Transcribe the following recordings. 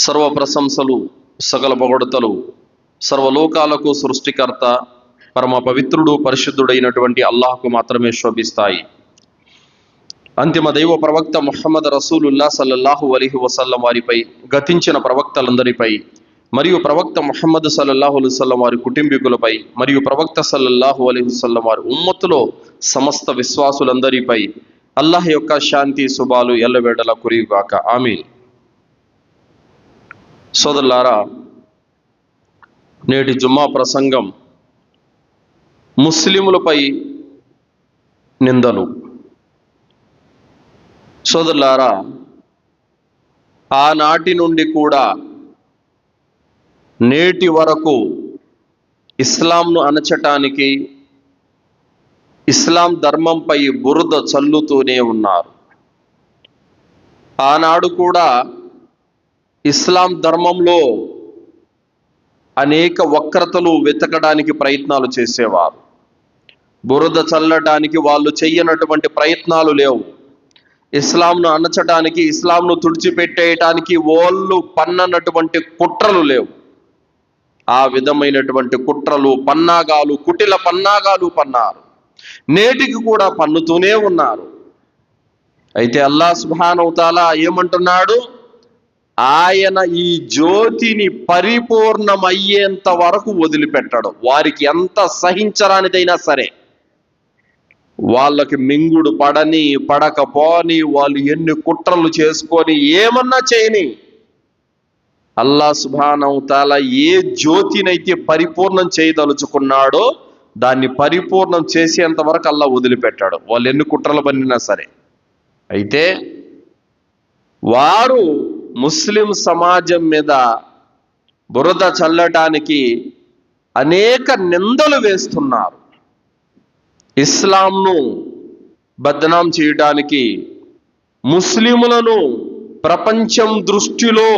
సర్వ ప్రశంసలు సకల పొగడుతలు సర్వలోకాలకు సృష్టికర్త పరమ పవిత్రుడు పరిశుద్ధుడైనటువంటి అల్లాహ్కు మాత్రమే శోభిస్తాయి. అంతిమ దైవ ప్రవక్త ముహమ్మద్ రసూలుల్లా సల్లల్లాహు అలైహి వసల్లం వారిపై, గతించిన ప్రవక్తలందరిపై మరియు ప్రవక్త ముహమ్మద్ సల్లల్లాహు అలైహి వసల్లం వారి కుటుంబీకులపై మరియు ప్రవక్త సల్లల్లాహు అలైహి వసల్లం వారి ఉమ్మత్తులో సమస్త విశ్వాసులందరిపై అల్లాహ్ యొక్క శాంతి శుభాలు ఎల్లవేళలా కురియుగాక. ఆమీన్. సోదరులారా, నేటి జుమ్మా ప్రసంగం ముస్లిములపై నిందలు. సోదరులారా, ఆనాటి నుండి కూడా నేటి వరకు ఇస్లాంను అణచటానికి, ఇస్లాం ధర్మంపై బురద చల్లుతూనే ఉన్నారు. ఆనాడు కూడా ఇస్లాం ధర్మంలో అనేక వక్రతలు వెతకడానికి ప్రయత్నాలు చేసేవారు. బురద చల్లడానికి వాళ్ళు చెయ్యనటువంటి ప్రయత్నాలు లేవు. ఇస్లాంను అణచడానికి, ఇస్లాంను తుడిచిపెట్టేయటానికి వాళ్ళు పన్ననటువంటి కుట్రలు లేవు. ఆ విధమైనటువంటి కుట్రలు, పన్నాగాలు, కుటిల పన్నాగాలు పన్నారు. నేటికి కూడా పన్నుతూనే ఉన్నారు. అయితే అల్లాహ్ సుబ్హానహు వ తఆలా ఏమంటున్నాడు? ఆయన ఈ జ్యోతిని పరిపూర్ణమయ్యేంత వరకు వదిలిపెట్టాడు. వారికి ఎంత సహించరానిదైనా సరే, వాళ్ళకి మింగుడు పడని పడకపోని, వాళ్ళు ఎన్ని కుట్రలు చేసుకొని ఏమన్నా చేయని, అల్లాహ్ సుబ్హానహు వ తఆలా ఏ జ్యోతినైతే పరిపూర్ణం చేయదలుచుకున్నాడో దాన్ని పరిపూర్ణం చేసేంత వరకు అల్లాహ్ వదిలిపెట్టాడు, వాళ్ళు ఎన్ని కుట్రలు పన్నినా సరే. అయితే వారు ముస్లిం సమాజం మీద బురద చల్లటానికి అనేక నిందలు వేస్తున్నారు. ఇస్లాంను బద్నాం చేయడానికి, ముస్లిములను ప్రపంచం దృష్టిలో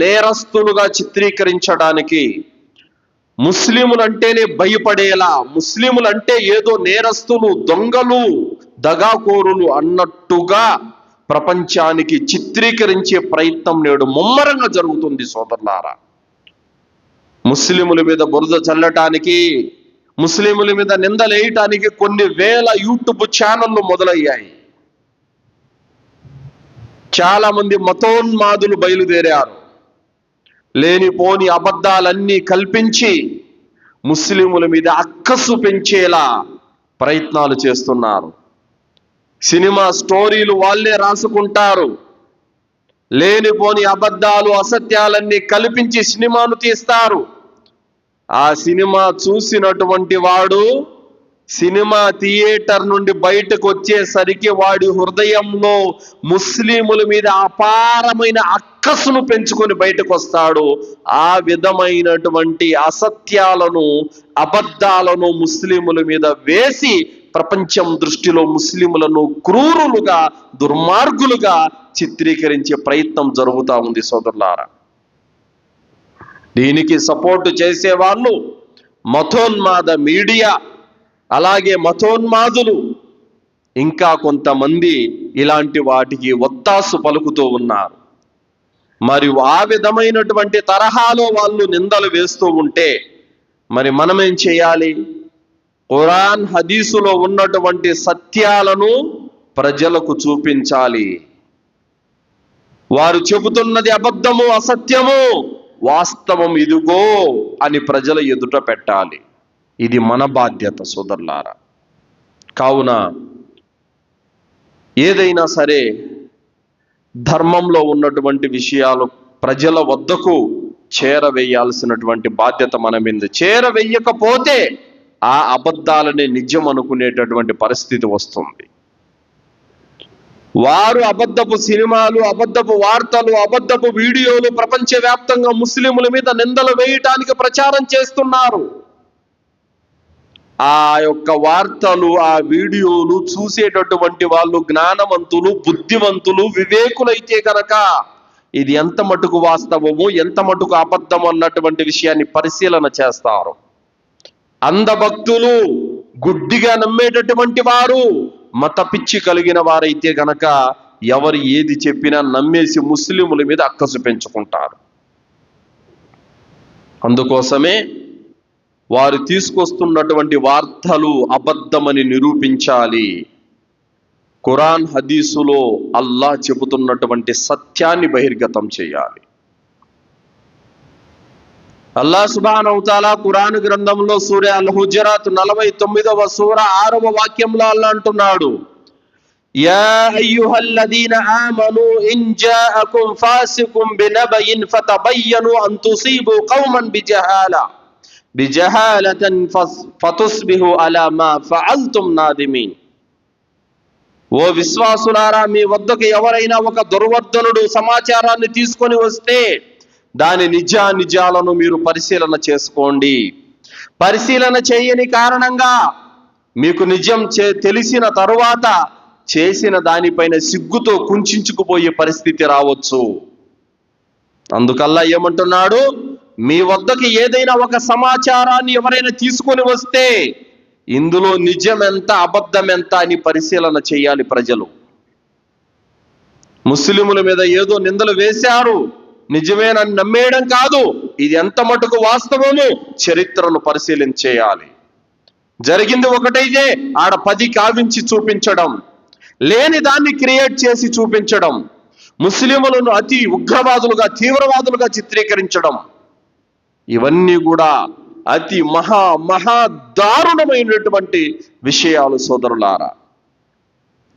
నేరస్తులుగా చిత్రీకరించడానికి, ముస్లిములంటేనే భయపడేలా, ముస్లిములంటే ఏదో నేరస్తులు, దొంగలు, దగాకోరులు అన్నట్టుగా ప్రపంచానికి చిత్రీకరించే ప్రయత్నం నేడు ముమ్మరంగా జరుగుతుంది. సోదరులారా, ముస్లిముల మీద బురద చల్లటానికి, ముస్లిముల మీద నిందలేయటానికి కొన్ని వేల యూట్యూబ్ ఛానళ్లు మొదలయ్యాయి. చాలా మంది మతోన్మాదులు బయలుదేరారు. లేనిపోని అబద్ధాలన్నీ కల్పించి ముస్లిముల మీద అక్కసు పెంచేలా ప్రయత్నాలు చేస్తున్నారు. సినిమా స్టోరీలు వాళ్ళే రాసుకుంటారు. లేనిపోని అబద్ధాలు, అసత్యాలన్నీ కల్పించి సినిమాను తీస్తారు. ఆ సినిమా చూసినటువంటి వాడు సినిమా థియేటర్ నుండి బయటకు వచ్చేసరికి వాడి హృదయంలో ముస్లిముల మీద అపారమైన అక్కసును పెంచుకొని బయటకు వస్తాడు. ఆ విధమైనటువంటి అసత్యాలను, అబద్ధాలను ముస్లిముల మీద వేసి ప్రపంచం దృష్టిలో ముస్లిములను క్రూరులుగా, దుర్మార్గులుగా చిత్రీకరించే ప్రయత్నం జరుగుతూ ఉంది. సోదరులారా, దీనికి సపోర్టు చేసేవాళ్ళు మతోన్మాద మీడియా, అలాగే మతోన్మాదులు, ఇంకా కొంతమంది ఇలాంటి వాటికి ఒత్తాసు పలుకుతూ ఉన్నారు. మరియు ఆ విధమైనటువంటి తరహాలో వాళ్ళు నిందలు వేస్తూ ఉంటే మరి మనమేం చేయాలి? ఖురాన్ హదీసులో ఉన్నటువంటి సత్యాలను ప్రజలకు చూపించాలి. వారు చెబుతున్నది అబద్ధము, అసత్యము, వాస్తవం ఇదిగో అని ప్రజల ఎదుట పెట్టాలి. ఇది మన బాధ్యత సోదరులారా. కావున ఏదైనా సరే ధర్మంలో ఉన్నటువంటి విషయాలు ప్రజల వద్దకు చేరవేయాల్సినటువంటి బాధ్యత మన మీద. చేరవేయకపోతే ఆ అబద్ధాలని నిజం అనుకునేటటువంటి పరిస్థితి వస్తుంది. వారు అబద్ధపు సినిమాలు, అబద్ధపు వార్తలు, అబద్ధపు వీడియోలు ప్రపంచవ్యాప్తంగా ముస్లిముల మీద నిందలు వేయటానికి ప్రచారం చేస్తున్నారు. ఆ యొక్క వార్తలు, ఆ వీడియోలు చూసేటటువంటి వాళ్ళు జ్ఞానవంతులు, బుద్ధివంతులు, వివేకులైతే కనుక ఇది ఎంత మటుకు వాస్తవము, ఎంత మటుకు అబద్ధం అన్నటువంటి విషయాన్ని పరిశీలన చేస్తారు. అంధభక్తులు, గుడ్డిగా నమ్మేటటువంటి వారు, మత పిచ్చి కలిగిన వారైతే గనక ఎవరు ఏది చెప్పినా నమ్మేసి ముస్లిముల మీద అక్కసు పెంచుకుంటారు. అందుకోసమే వారు తీసుకొస్తున్నటువంటి వార్తలు అబద్ధమని నిరూపించాలి. ఖురాన్ హదీసులో అల్లాహ్ చెబుతున్నటువంటి సత్యాన్ని బహిర్గతం చేయాలి. అల్లాహ్ సుబ్హానహు తఆలా ఖురాన్ గ్రంథంలో సూరా అల్ హుజరాత్ 49వ సూర 6వ వాక్యంలో అల్లాహ్ అంటున్నాడు, యా అయ్యుహల్లదీన ఆమనూ ఇన్ జాఅకుం ఫాసికుం బినబయిన్ ఫతబయ్యను అన్ తుసీబు కౌమన్ బిజహాలతన్ ఫతుస్బిహు అలా మా ఫఅల్తుం నాదిమీన్. ఓ విశ్వాసులారా, మీ వద్దకు ఎవరైనా ఒక దుర్వర్ధనుడు సమాచారాన్ని తీసుకొని వస్తే దాని నిజానిజాలను మీరు పరిశీలన చేసుకోండి. పరిశీలన చేయని కారణంగా మీకు నిజం తెలిసిన తరువాత చేసిన దానిపైన సిగ్గుతో కుంచుకుపోయే పరిస్థితి రావచ్చు. అందుకల్లా ఏమంటున్నాడు, మీ వద్దకు ఏదైనా ఒక సమాచారాన్ని ఎవరైనా తీసుకొని వస్తే ఇందులో నిజం ఎంత అబద్ధం ఎంత అని పరిశీలన చేయాలి ప్రజలు. ముస్లిముల మీద ఏదో నిందలు వేశారు, నిజమేనని నమ్మేయడం కాదు, ఇది ఎంత మటుకు వాస్తవము చరిత్రను పరిశీలించేయాలి. జరిగింది ఒకటైతే ఆడ 10 కావించి చూపించడం, లేని దాన్ని క్రియేట్ చేసి చూపించడం, ముస్లిములను అతి ఉగ్రవాదులుగా తీవ్రవాదులుగా చిత్రీకరించడం, ఇవన్నీ కూడా అతి మహా దారుణమైనటువంటి విషయాలు సోదరులారా.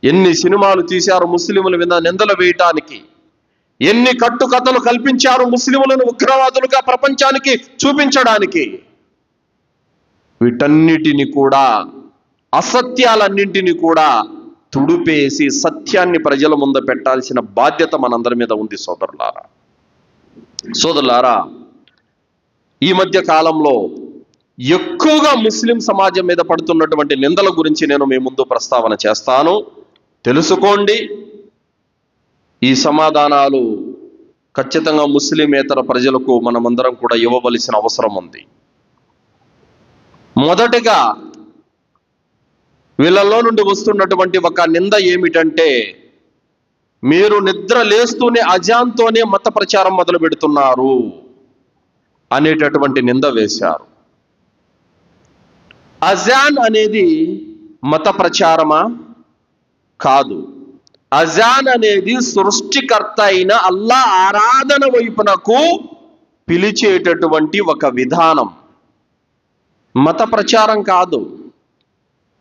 ఎన్ని సినిమాలు తీశారు ముస్లిముల మీద నిందలు వేయటానికి, ఎన్ని కట్టుకథలు కల్పించారు ముస్లిములను ఉగ్రవాదులుగా ప్రపంచానికి చూపించడానికి. వీటన్నిటిని కూడా, అసత్యాలన్నింటినీ కూడా తుడిపేసి సత్యాన్ని ప్రజల ముందు పెట్టాల్సిన బాధ్యత మనందరి మీద ఉంది సోదరులారా. ఈ మధ్య కాలంలో ఎక్కువగా ముస్లిం సమాజం మీద పడుతున్నటువంటి నిందల గురించి నేను మీ ముందు ప్రస్తావన చేస్తాను, తెలుసుకోండి. ఈ సమాధానాలు ఖచ్చితంగా ముస్లిమేతర ప్రజలకు మనమందరం కూడా ఇవ్వవలసిన అవసరం ఉంది. మొదటగా వీళ్ళలో నుండి వస్తున్నటువంటి ఒక నింద ఏమిటంటే, మీరు నిద్ర లేస్తూనే అజాన్తోనే మత ప్రచారం మొదలు పెడుతున్నారు అనేటటువంటి నింద వేశారు. అజాన్ అనేది మత ప్రచారమా? కాదు. అజాన్ అనేది సృష్టికర్త అయిన అల్లాహ్ ఆరాధన వైపునకు పిలిచేటటువంటి ఒక విధానం, మత ప్రచారం కాదు.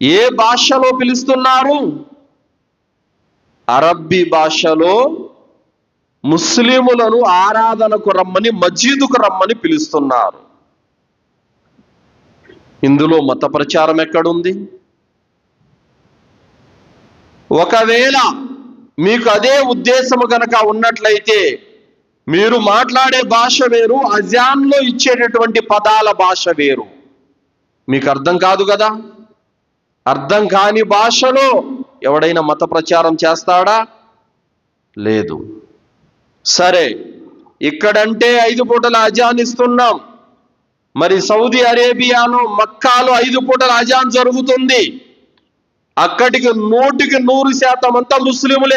ఏ భాషలో పిలుస్తున్నారు? అరబ్బీ భాషలో ముస్లిములను ఆరాధనకు రమ్మని, మస్జిదుకు రమ్మని పిలుస్తున్నారు. ఇందులో మత ప్రచారం ఎక్కడుంది? ఒకవేళ మీకు అదే ఉద్దేశము గనక ఉన్నట్లయితే మీరు మాట్లాడే భాష వేరు, అజాన్లో ఇచ్చేటటువంటి పదాల భాష వేరు. మీకు అర్థం కాదు కదా. అర్థం కాని భాషలో ఎవడైనా మత ప్రచారం చేస్తాడా? లేదు. సరే, ఇక్కడంటే 5 పూటల అజాన్ ఇస్తున్నాం, మరి సౌదీ అరేబియాలో మక్కాలో 5 పూటల అజాన్ జరుగుతుంది. అక్కడికి 100% అంతా ముస్లిములే.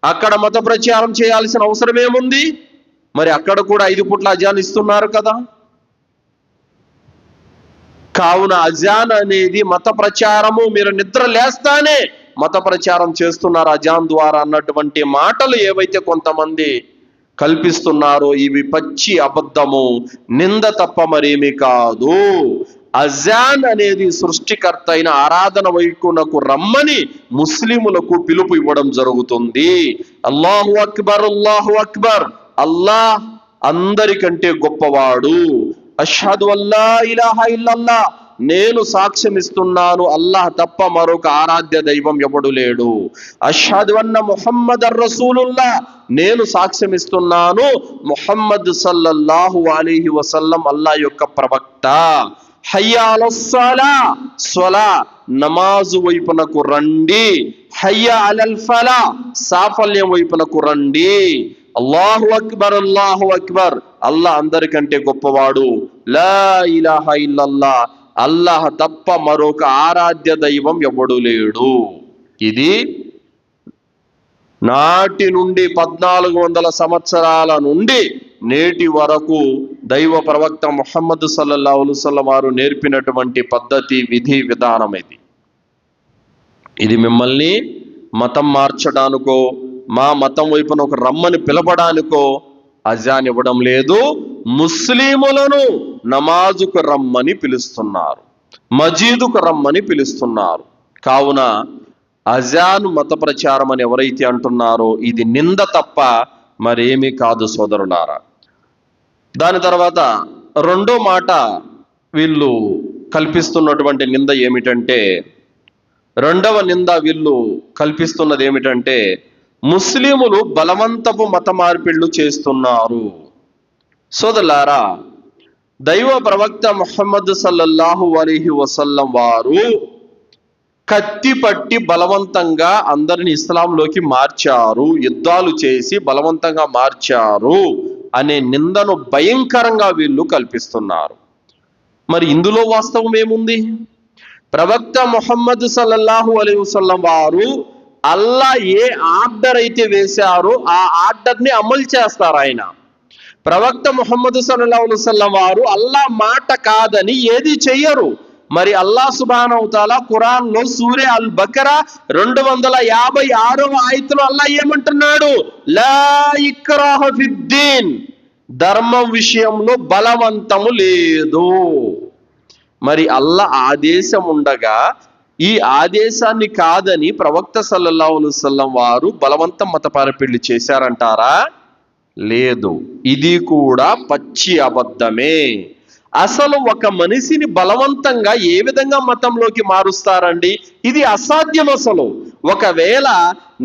అక్కడ మత ప్రచారం చేయాల్సిన అవసరం ఏముంది? మరి అక్కడ కూడా 5 పూట్ల అజాన్ ఇస్తున్నారు కదా. కావున అజాన్ అనేది మత ప్రచారము, మీరు నిద్ర లేస్తానే మత ప్రచారం చేస్తున్నారు అజాన్ ద్వారా అన్నటువంటి మాటలు ఏవైతే కొంతమంది కల్పిస్తున్నారో ఇవి పచ్చి అబద్ధము, నింద తప్ప మరేమీ కాదు. అజాన్ అనేది సృష్టికర్త అయిన ఆరాధన వైపునకు రమ్మని ముస్లిములకు పిలుపు ఇవ్వడం జరుగుతుంది. అల్లాహు అక్బర్, అల్లాహు అక్బర్, అల్లాహ్ అందరికంటే గొప్పవాడు. అష్హదు అల్లా ఇలాహా ఇల్లల్లాహ్, నేను సాక్ష్యమిస్తున్నాను అల్లాహ్ తప్ప మరొక ఆరాధ్య దైవం ఎవడు లేడు. అష్హదు అన్న ముహమ్మదర్ రసూలుల్లాహ్, నేను సాక్ష్యమిస్తున్నాను ముహమ్మద్ సల్లల్లాహు అలైహి వసల్లం అల్లాహ్ యొక్క ప్రవక్త. హయ్యా అలస్సలా, స్వలా నమాజు వైపునకు రండి. హయ్యా అలల్ ఫలా, సాఫల్యం వైపునకు రండి. అల్లాహు అక్బర్, అల్లాహు అక్బర్, అల్లాహ్ అందరికంటే గొప్పవాడు. లా ఇలాహా ఇల్లల్లాహ్, అల్లాహ్ తప్ప మరొక ఆరాధ్య దైవం ఎవడు లేడు. ఇది నాటి నుండి 1400 సంవత్సరాల నుండి నేటి వరకు దైవ ప్రవక్త ముహమ్మద్ సల్లల్లాహు అలైహి వసల్లం వారు నేర్పినటువంటి పద్ధతి, విధి, విధానం ఇది మిమ్మల్ని మతం మార్చడానికో, మా మతం వైపున ఒక రమ్మని పిలవడానికో అజాన్ ఇవ్వడం లేదు. ముస్లిములను నమాజుకు రమ్మని పిలుస్తున్నారు, మజీదుకు రమ్మని పిలుస్తున్నారు. కావున అజాన్ మత ప్రచారం అని ఎవరైతే అంటున్నారో ఇది నింద తప్ప మరేమీ కాదు సోదరులారా. దాని తర్వాత రెండో మాట వీళ్ళు కల్పిస్తున్నటువంటి నింద ఏమిటంటే, రెండవ నింద వీళ్ళు కల్పిస్తున్నది ఏమిటంటే, ముస్లిములు బలవంతపు మత మార్పిళ్లు చేస్తున్నారు. సోదరులారా, దైవ ప్రవక్త ముహమ్మద్ సల్లల్లాహు అలైహి వసల్లం వారు కత్తి పట్టి బలవంతంగా అందరిని ఇస్లాంలోకి మార్చారు, యుద్ధాలు చేసి బలవంతంగా మార్చారు అనే నిందను భయంకరంగా వీళ్ళు కల్పిస్తున్నారు. మరి ఇందులో వాస్తవం ఏముంది? ప్రవక్త ముహమ్మద్ సల్లల్లాహు అలైహి వసల్లం వారు అల్లా ఏ ఆర్డర్ అయితే వేశారో ఆ ఆర్డర్ని అమలు చేస్తారు. ఆయన ప్రవక్త ముహమ్మద్ సల్లల్లాహు అలైహి వసల్లం వారు అల్లా మాట కాదని ఏది చెయ్యరు. మరి అల్లాహ్ సుబ్హానహు వ తఆలా ఖురాన్లో సూరే అల్ బకరా 256వ ఆయతులో అల్లాహ్ ఏమంటున్నాడు? లా ఇక్రాహ ఫిద్దీన్, ధర్మం విషయంలో బలవంతము లేదు. మరి అల్లాహ్ ఆదేశం ఉండగా ఈ ఆదేశాన్ని కాదని ప్రవక్త సల్లల్లాహు అలైహి వసల్లం వారు బలవంతం మత మార్పిడి చేశారంటారా? లేదు, ఇది కూడా పచ్చి అబద్ధమే. అసలు ఒక మనిషిని బలవంతంగా ఏ విధంగా మతంలోకి మారుస్తారండి? ఇది అసాధ్యం. అసలు ఒకవేళ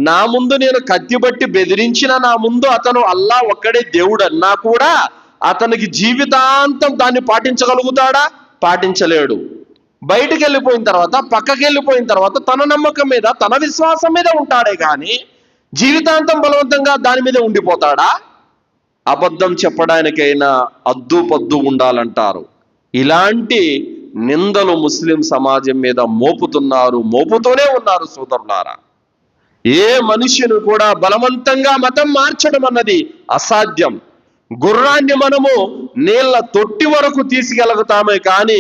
నా ముందు నేను కత్తిబట్టి బెదిరించిన నా ముందు అతను అల్లా ఒక్కడే దేవుడు అన్నా కూడా అతనికి జీవితాంతం దాన్ని పాటించగలుగుతాడా? పాటించలేడు. బయటికి వెళ్ళిపోయిన తర్వాత, పక్కకి వెళ్ళిపోయిన తర్వాత తన నమ్మకం మీద, తన విశ్వాసం మీద ఉంటాడే కానీ జీవితాంతం బలవంతంగా దాని మీద ఉండిపోతాడా? అబద్ధం చెప్పడానికైనా అద్దు పద్దు ఉండాలంటారు. ఇలాంటి నిందలు ముస్లిం సమాజం మీద మోపుతున్నారు, మోపుతూనే ఉన్నారు సోదరులారా. ఏ మనిషిని కూడా బలవంతంగా మతం మార్చడం అన్నది అసాధ్యం. గుర్రాన్ని మనము నీళ్ళ తొట్టి వరకు తీసుకెళ్ళగలుగుతామే కానీ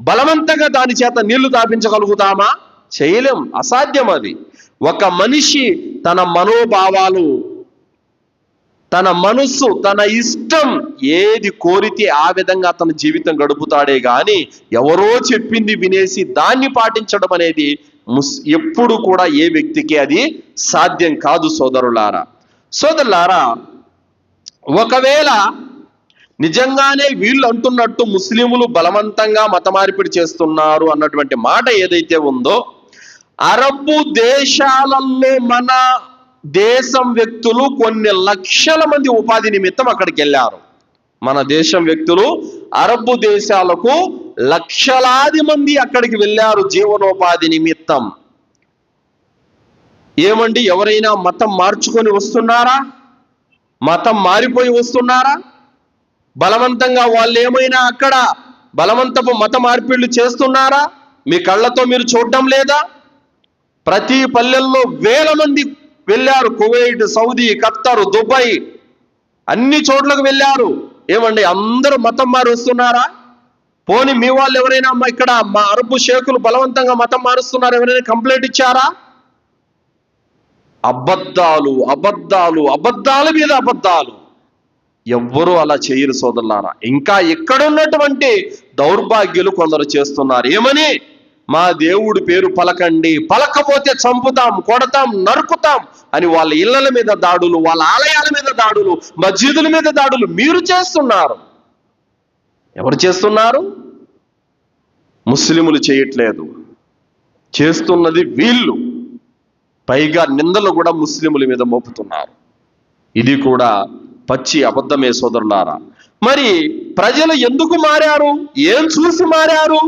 బలవంతంగా దాని చేత నీళ్లు తాపించగలుగుతామా? చేయలేం, అసాధ్యం అది. ఒక మనిషి తన మనోభావాలు, తన మనస్సు, తన ఇష్టం ఏది కోరితే ఆ విధంగా తన జీవితం గడుపుతాడే గాని ఎవరో చెప్పింది వినేసి దాన్ని పాటించడం అనేది ఎప్పుడు కూడా ఏ వ్యక్తికి అది సాధ్యం కాదు సోదరులారా. సోదరులారా, ఒకవేళ నిజంగానే వీళ్ళు అంటున్నట్టు ముస్లిములు బలవంతంగా మత మార్పిడి చేస్తున్నారు అన్నటువంటి మాట ఏదైతే ఉందో, అరబ్బు దేశాలలో మన దేశం వ్యక్తులు కొన్ని లక్షల మంది ఉపాధి నిమిత్తం అక్కడికి వెళ్ళారు. మన దేశం వ్యక్తులు అరబ్బు దేశాలకు లక్షలాది మంది అక్కడికి వెళ్ళారు జీవనోపాధి నిమిత్తం. ఏమండి, ఎవరైనా మతం మార్చుకొని వస్తున్నారా? మతం మారిపోయి వస్తున్నారా? బలవంతంగా వాళ్ళు ఏమైనా అక్కడ బలవంతపు మత మార్పిళ్లు చేస్తున్నారా? మీ కళ్ళతో మీరు చూడడం లేదా? ప్రతి పల్లెల్లో వేల మంది వెళ్ళారు. కువైట్, సౌదీ, ఖత్తర్, దుబాయ్ అన్ని చోట్లకు వెళ్ళారు. ఏమండి, అందరూ మతం మారి వస్తున్నారా? పోనీ మీ వాళ్ళు ఎవరైనా ఇక్కడ మా అరబు షేకులు బలవంతంగా మతం మారుస్తున్నారు ఎవరైనా కంప్లైంట్ ఇచ్చారా? అబద్ధాలు, అబద్ధాలు, అబద్ధాల మీద అబద్ధాలు. ఎవ్వరూ అలా చేయరు సోదరులారా. ఇంకా ఎక్కడున్నటువంటి దౌర్భాగ్యులు కొందరు చేస్తున్నారు. ఏమని? మా దేవుడి పేరు పలకండి, పలకపోతే చంపుతాం, కొడతాం, నరుకుతాం అని వాళ్ళ ఇళ్ల మీద దాడులు, వాళ్ళ ఆలయాల మీద దాడులు, మస్జిదుల మీద దాడులు మీరు చేస్తున్నారు. ఎవరు చేస్తున్నారు? ముస్లిములు చేయట్లేదు, చేస్తున్నది వీళ్ళు. పైగా నిందలు కూడా ముస్లిముల మీద మోపుతున్నారు. ఇది కూడా పచ్చి అబద్ధమే సోదరులారా. మరి ప్రజలు ఎందుకు మారారు? ఏం చూసి మారారు?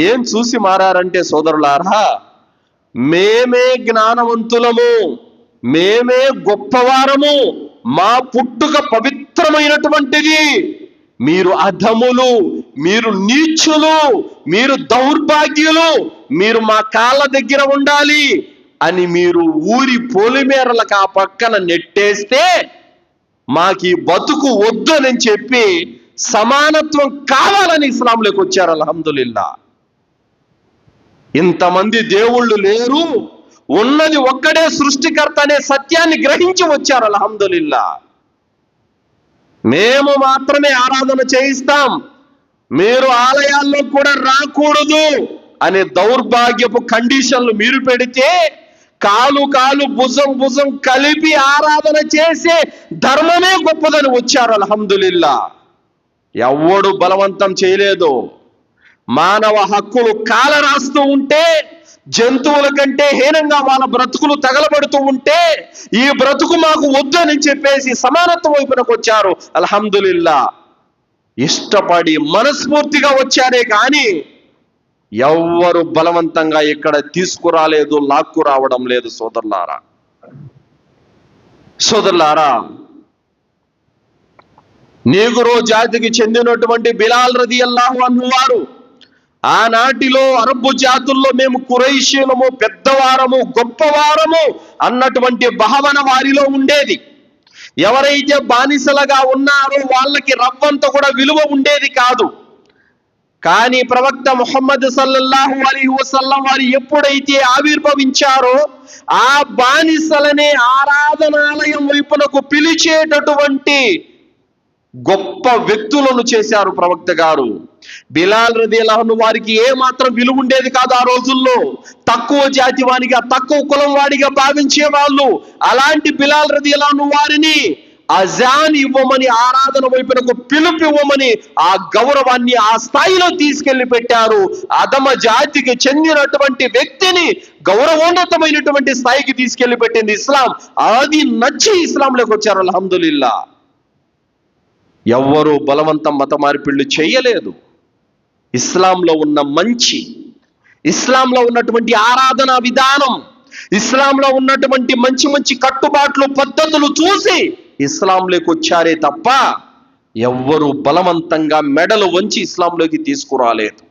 ఏం చూసి మారారంటే సోదరులారా, మేమే జ్ఞానవంతులము, మేమే గొప్పవారము, మా పుట్టుక పవిత్రమైనటువంటిది, మీరు అధములు, మీరు నీచులు, మీరు దౌర్భాగ్యులు, మీరు మా కాళ్ళ దగ్గర ఉండాలి అని మీరు ఊరి పొలిమేరలకు ఆ పక్కన నెట్టేస్తే మాకు ఈ బతుకు వద్దని చెప్పి సమానత్వం కావాలని ఇస్లాంలోకి వచ్చారు. అల్హమ్దులిల్లా. ఇంతమంది దేవుళ్ళు లేరు, ఉన్నది ఒక్కడే సృష్టికర్త అనే సత్యాన్ని గ్రహించి వచ్చారు. అల్హమ్దులిల్లా. మేము మాత్రమే ఆరాధన చేయిస్తాం, మీరు ఆలయాల్లో కూడా రాకూడదు అనే దౌర్భాగ్యపు కండిషన్లు మీరు పెడితే, కాలు కాలు భుజం భుజం కలిపి ఆరాధన చేసే ధర్మమే గొప్పదని వచ్చారు. అల్హమ్దులిల్లా. ఎవ్వడు బలవంతం చేయలేదు. మానవ హక్కులు కాలరాస్తూ ఉంటే, జంతువుల కంటే హీనంగా వాళ్ళ బ్రతుకులు తగలబడుతూ ఉంటే, ఈ బ్రతుకు మాకు వద్దు అని చెప్పేసి సమానత్వం వైపునకు వచ్చారు. అల్హమ్దులిల్లా. ఇష్టపడి మనస్ఫూర్తిగా వచ్చారే కానీ ఎవ్వరు బలవంతంగా ఇక్కడ తీసుకురాలేదు, లాక్కు రావడం లేదు. సోదరులారా, నీగ్రో జాతికి చెందినటువంటి బిలాల్ రదియల్లాహు అన్హు వారు ఆనాటిలో అరబ్బు జాతుల్లో మేము కురైషీలము, పెద్దవారము, గొప్పవారము అన్నటువంటి భావన వారిలో ఉండేది. ఎవరైతే బానిసలుగా ఉన్నారో వాళ్ళకి రవ్వంత కూడా విలువ ఉండేది కాదు. కానీ ప్రవక్త ముహమ్మద్ సల్లల్లాహు అలైహి వసల్లం వారు ఎప్పుడైతే ఆవిర్భవించారో, ఆ బానిసలనే ఆరాధనాలయం వైపునకు పిలిచేటటువంటి గొప్ప వ్యక్తులను చేశారు ప్రవక్త గారు. బిలాల్ రదియల్లాహు అన్హు వారికి ఏ మాత్రం విలువ ఉండేది కాదు. ఆ రోజుల్లో తక్కువ జాతి వాడిగా, తక్కువ కులం వాడిగా భావించే వాళ్ళు. అలాంటి బిలాల్ రదియల్లాహు అన్హు వారిని అజాన్ ఇవ్వమని, ఆరాధన వైపునకు పిలుపు ఇవ్వమని ఆ గౌరవాన్ని ఆ స్థాయిలో తీసుకెళ్లి పెట్టారు. అధమ జాతికి చెందినటువంటి వ్యక్తిని గౌరవోన్నతమైనటువంటి స్థాయికి తీసుకెళ్లి పెట్టింది ఇస్లాం. అది నచ్చి ఇస్లాంలోకి వచ్చారు. అల్హమ్దులిల్లా. ఎవ్వరూ బలవంతం మత మార్పిళ్లు చేయలేదు. ఇస్లాంలో ఉన్న మంచి, ఇస్లాంలో ఉన్నటువంటి ఆరాధనా విధానం, ఇస్లాంలో ఉన్నటువంటి మంచి మంచి కట్టుబాట్లు, పద్ధతులు చూసి ఇస్లాంలోకి వచ్చారే తప్ప ఎవ్వరూ బలవంతంగా మెడలు వంచి ఇస్లాంలోకి తీసుకురాలేదు.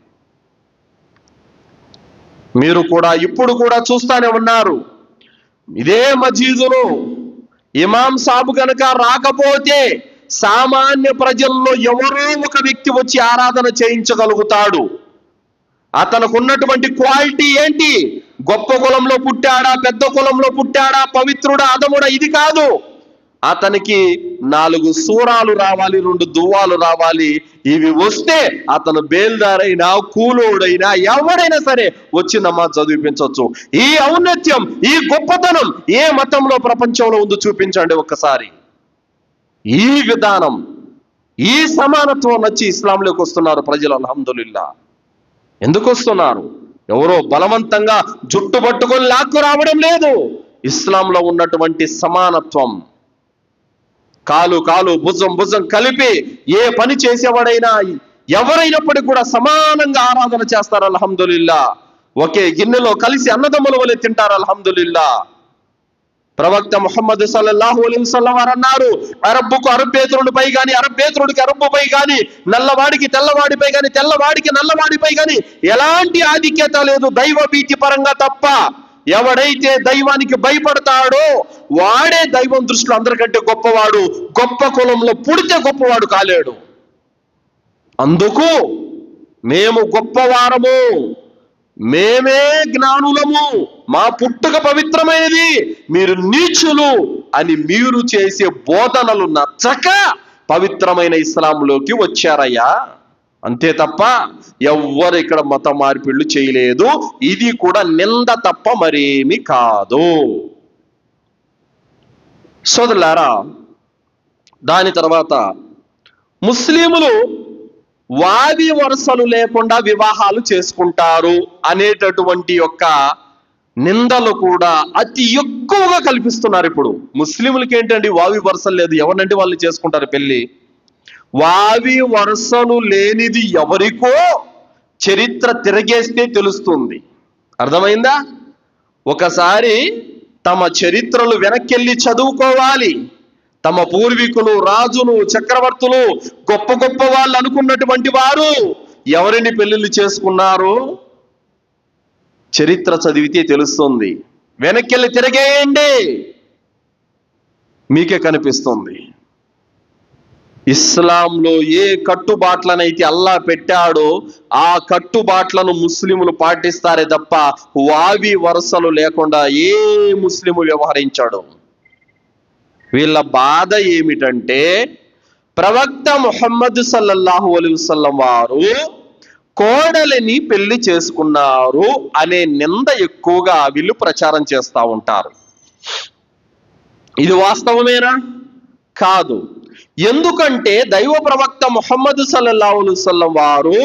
మీరు కూడా ఇప్పుడు కూడా చూస్తానే ఉన్నారు. ఇదే మసీదులో ఇమాం సాబ్ కనుక రాకపోతే సామాన్య ప్రజల్లో ఎవరో ఒక వ్యక్తి వచ్చి ఆరాధన చేయించగలుగుతాడు. అతనికి ఉన్నటువంటి క్వాలిటీ ఏంటి? గొప్ప కులంలో పుట్టాడా, పెద్ద కులంలో పుట్టాడా, పవిత్రుడా, అధముడా, ఇది కాదు. అతనికి 4 సూరాలు రావాలి, 2 దువ్వాలు రావాలి. ఇవి వస్తే అతను బేల్దారైనా, కూలోడైనా, ఎవడైనా సరే వచ్చి నమాజ్ చదివించవచ్చు. ఈ ఔన్నత్యం, ఈ గొప్పతనం ఏ మతంలో ప్రపంచంలో ఉందో చూపించండి ఒక్కసారి. ఈ విధానం, ఈ సమానత్వం నచ్చి ఇస్లాంలోకి వస్తున్నారు ప్రజలు. అల్హమ్దులిల్లా. ఎందుకు వస్తున్నారు? ఎవరో బలవంతంగా జుట్టు పట్టుకొని లాక్కు రావడం లేదు. ఇస్లాంలో ఉన్నటువంటి సమానత్వం, కాలు కాలు భుజం భుజం కలిపి ఏ పని చేసేవాడైనా ఎవరైనప్పటికీ కూడా సమానంగా ఆరాధన చేస్తారు. అల్హమ్దులిల్లా. ఒకే గిన్నెలో కలిసి అన్నదమ్ముల వలె తింటారు. అల్హమ్దులిల్లా. ప్రవక్త ముహమ్మద్ సల్లల్లాహు అలైహి వసల్లం వారు అన్నారు, అరబ్బుకు అరబ్బేతరుడిపై గాని, అరబ్బేతరుడికి అరబ్బుపై గాని, నల్లవాడికి తెల్లవాడిపై గాని, తెల్లవాడికి నల్లవాడిపై గాని ఎలాంటి ఆధిక్యత లేదు దైవ భీతి పరంగా తప్ప. ఎవడైతే దైవానికి భయపడతాడో వాడే దైవం దృష్టిలో అందరికంటే గొప్పవాడు. గొప్ప కులంలో పుడితే గొప్పవాడు కాలేడు. అందుకు మేము గొప్పవారము, మేమే జ్ఞానులము, మా పుట్టుక పవిత్రమైనది, మీరు నీచులు అని మీరు చేసే బోధనలు నచ్చక పవిత్రమైన ఇస్లాంలోకి వచ్చారయ్యా. అంతే తప్ప ఎవ్వరు ఇక్కడ మత మార్పిళ్లు చేయలేదు. ఇది కూడా నింద తప్ప మరేమి కాదు. సోదరులారా, దాని తర్వాత ముస్లిములు వావి వరుసలు లేకుండా వివాహాలు చేసుకుంటారు అనేటటువంటి యొక్క నిందలు కూడా అతి ఎక్కువగా కల్పిస్తున్నారు. ఇప్పుడు ముస్లింలకి ఏంటండి వావి వరుసలు లేదు, ఎవరినంటే వాళ్ళు చేసుకుంటారు పెళ్లి. వావి వరుసలు లేనిది ఎవరికో చరిత్ర తిరగేస్తే తెలుస్తుంది. అర్థమైందా? ఒకసారి తమ చరిత్రలు వెనక్కెళ్ళి చదువుకోవాలి. తమ పూర్వీకులు, రాజులు, చక్రవర్తులు, గొప్ప గొప్ప వాళ్ళు అనుకున్నటువంటి వారు ఎవరిని పెళ్లిళ్ళు చేసుకున్నారు చరిత్ర చదివితే తెలుస్తుంది. వెనక్కెళ్ళి తిరగేయండి, మీకే కనిపిస్తుంది. ఇస్లాంలో ఏ కట్టుబాట్లనైతే అల్లా పెట్టాడో ఆ కట్టుబాట్లను ముస్లిములు పాటిస్తారే తప్ప వావి వరుసలు లేకుండా ఏ ముస్లిము వ్యవహరించాడు. వీళ్ళ బాధ ఏమిటంటే ప్రవక్త ముహమ్మద్ సల్లల్లాహు అలైహి వసల్లం వారు కోడలిని పెళ్లి చేసుకున్నారు అనే నింద ఎక్కువగా వీళ్ళు ప్రచారం చేస్తూ ఉంటారు. ఇది వాస్తవమేనా? కాదు. ఎందుకంటే దైవ ప్రవక్త ముహమ్మద్ సల్లల్లాహు అలైహి వసల్లం వారు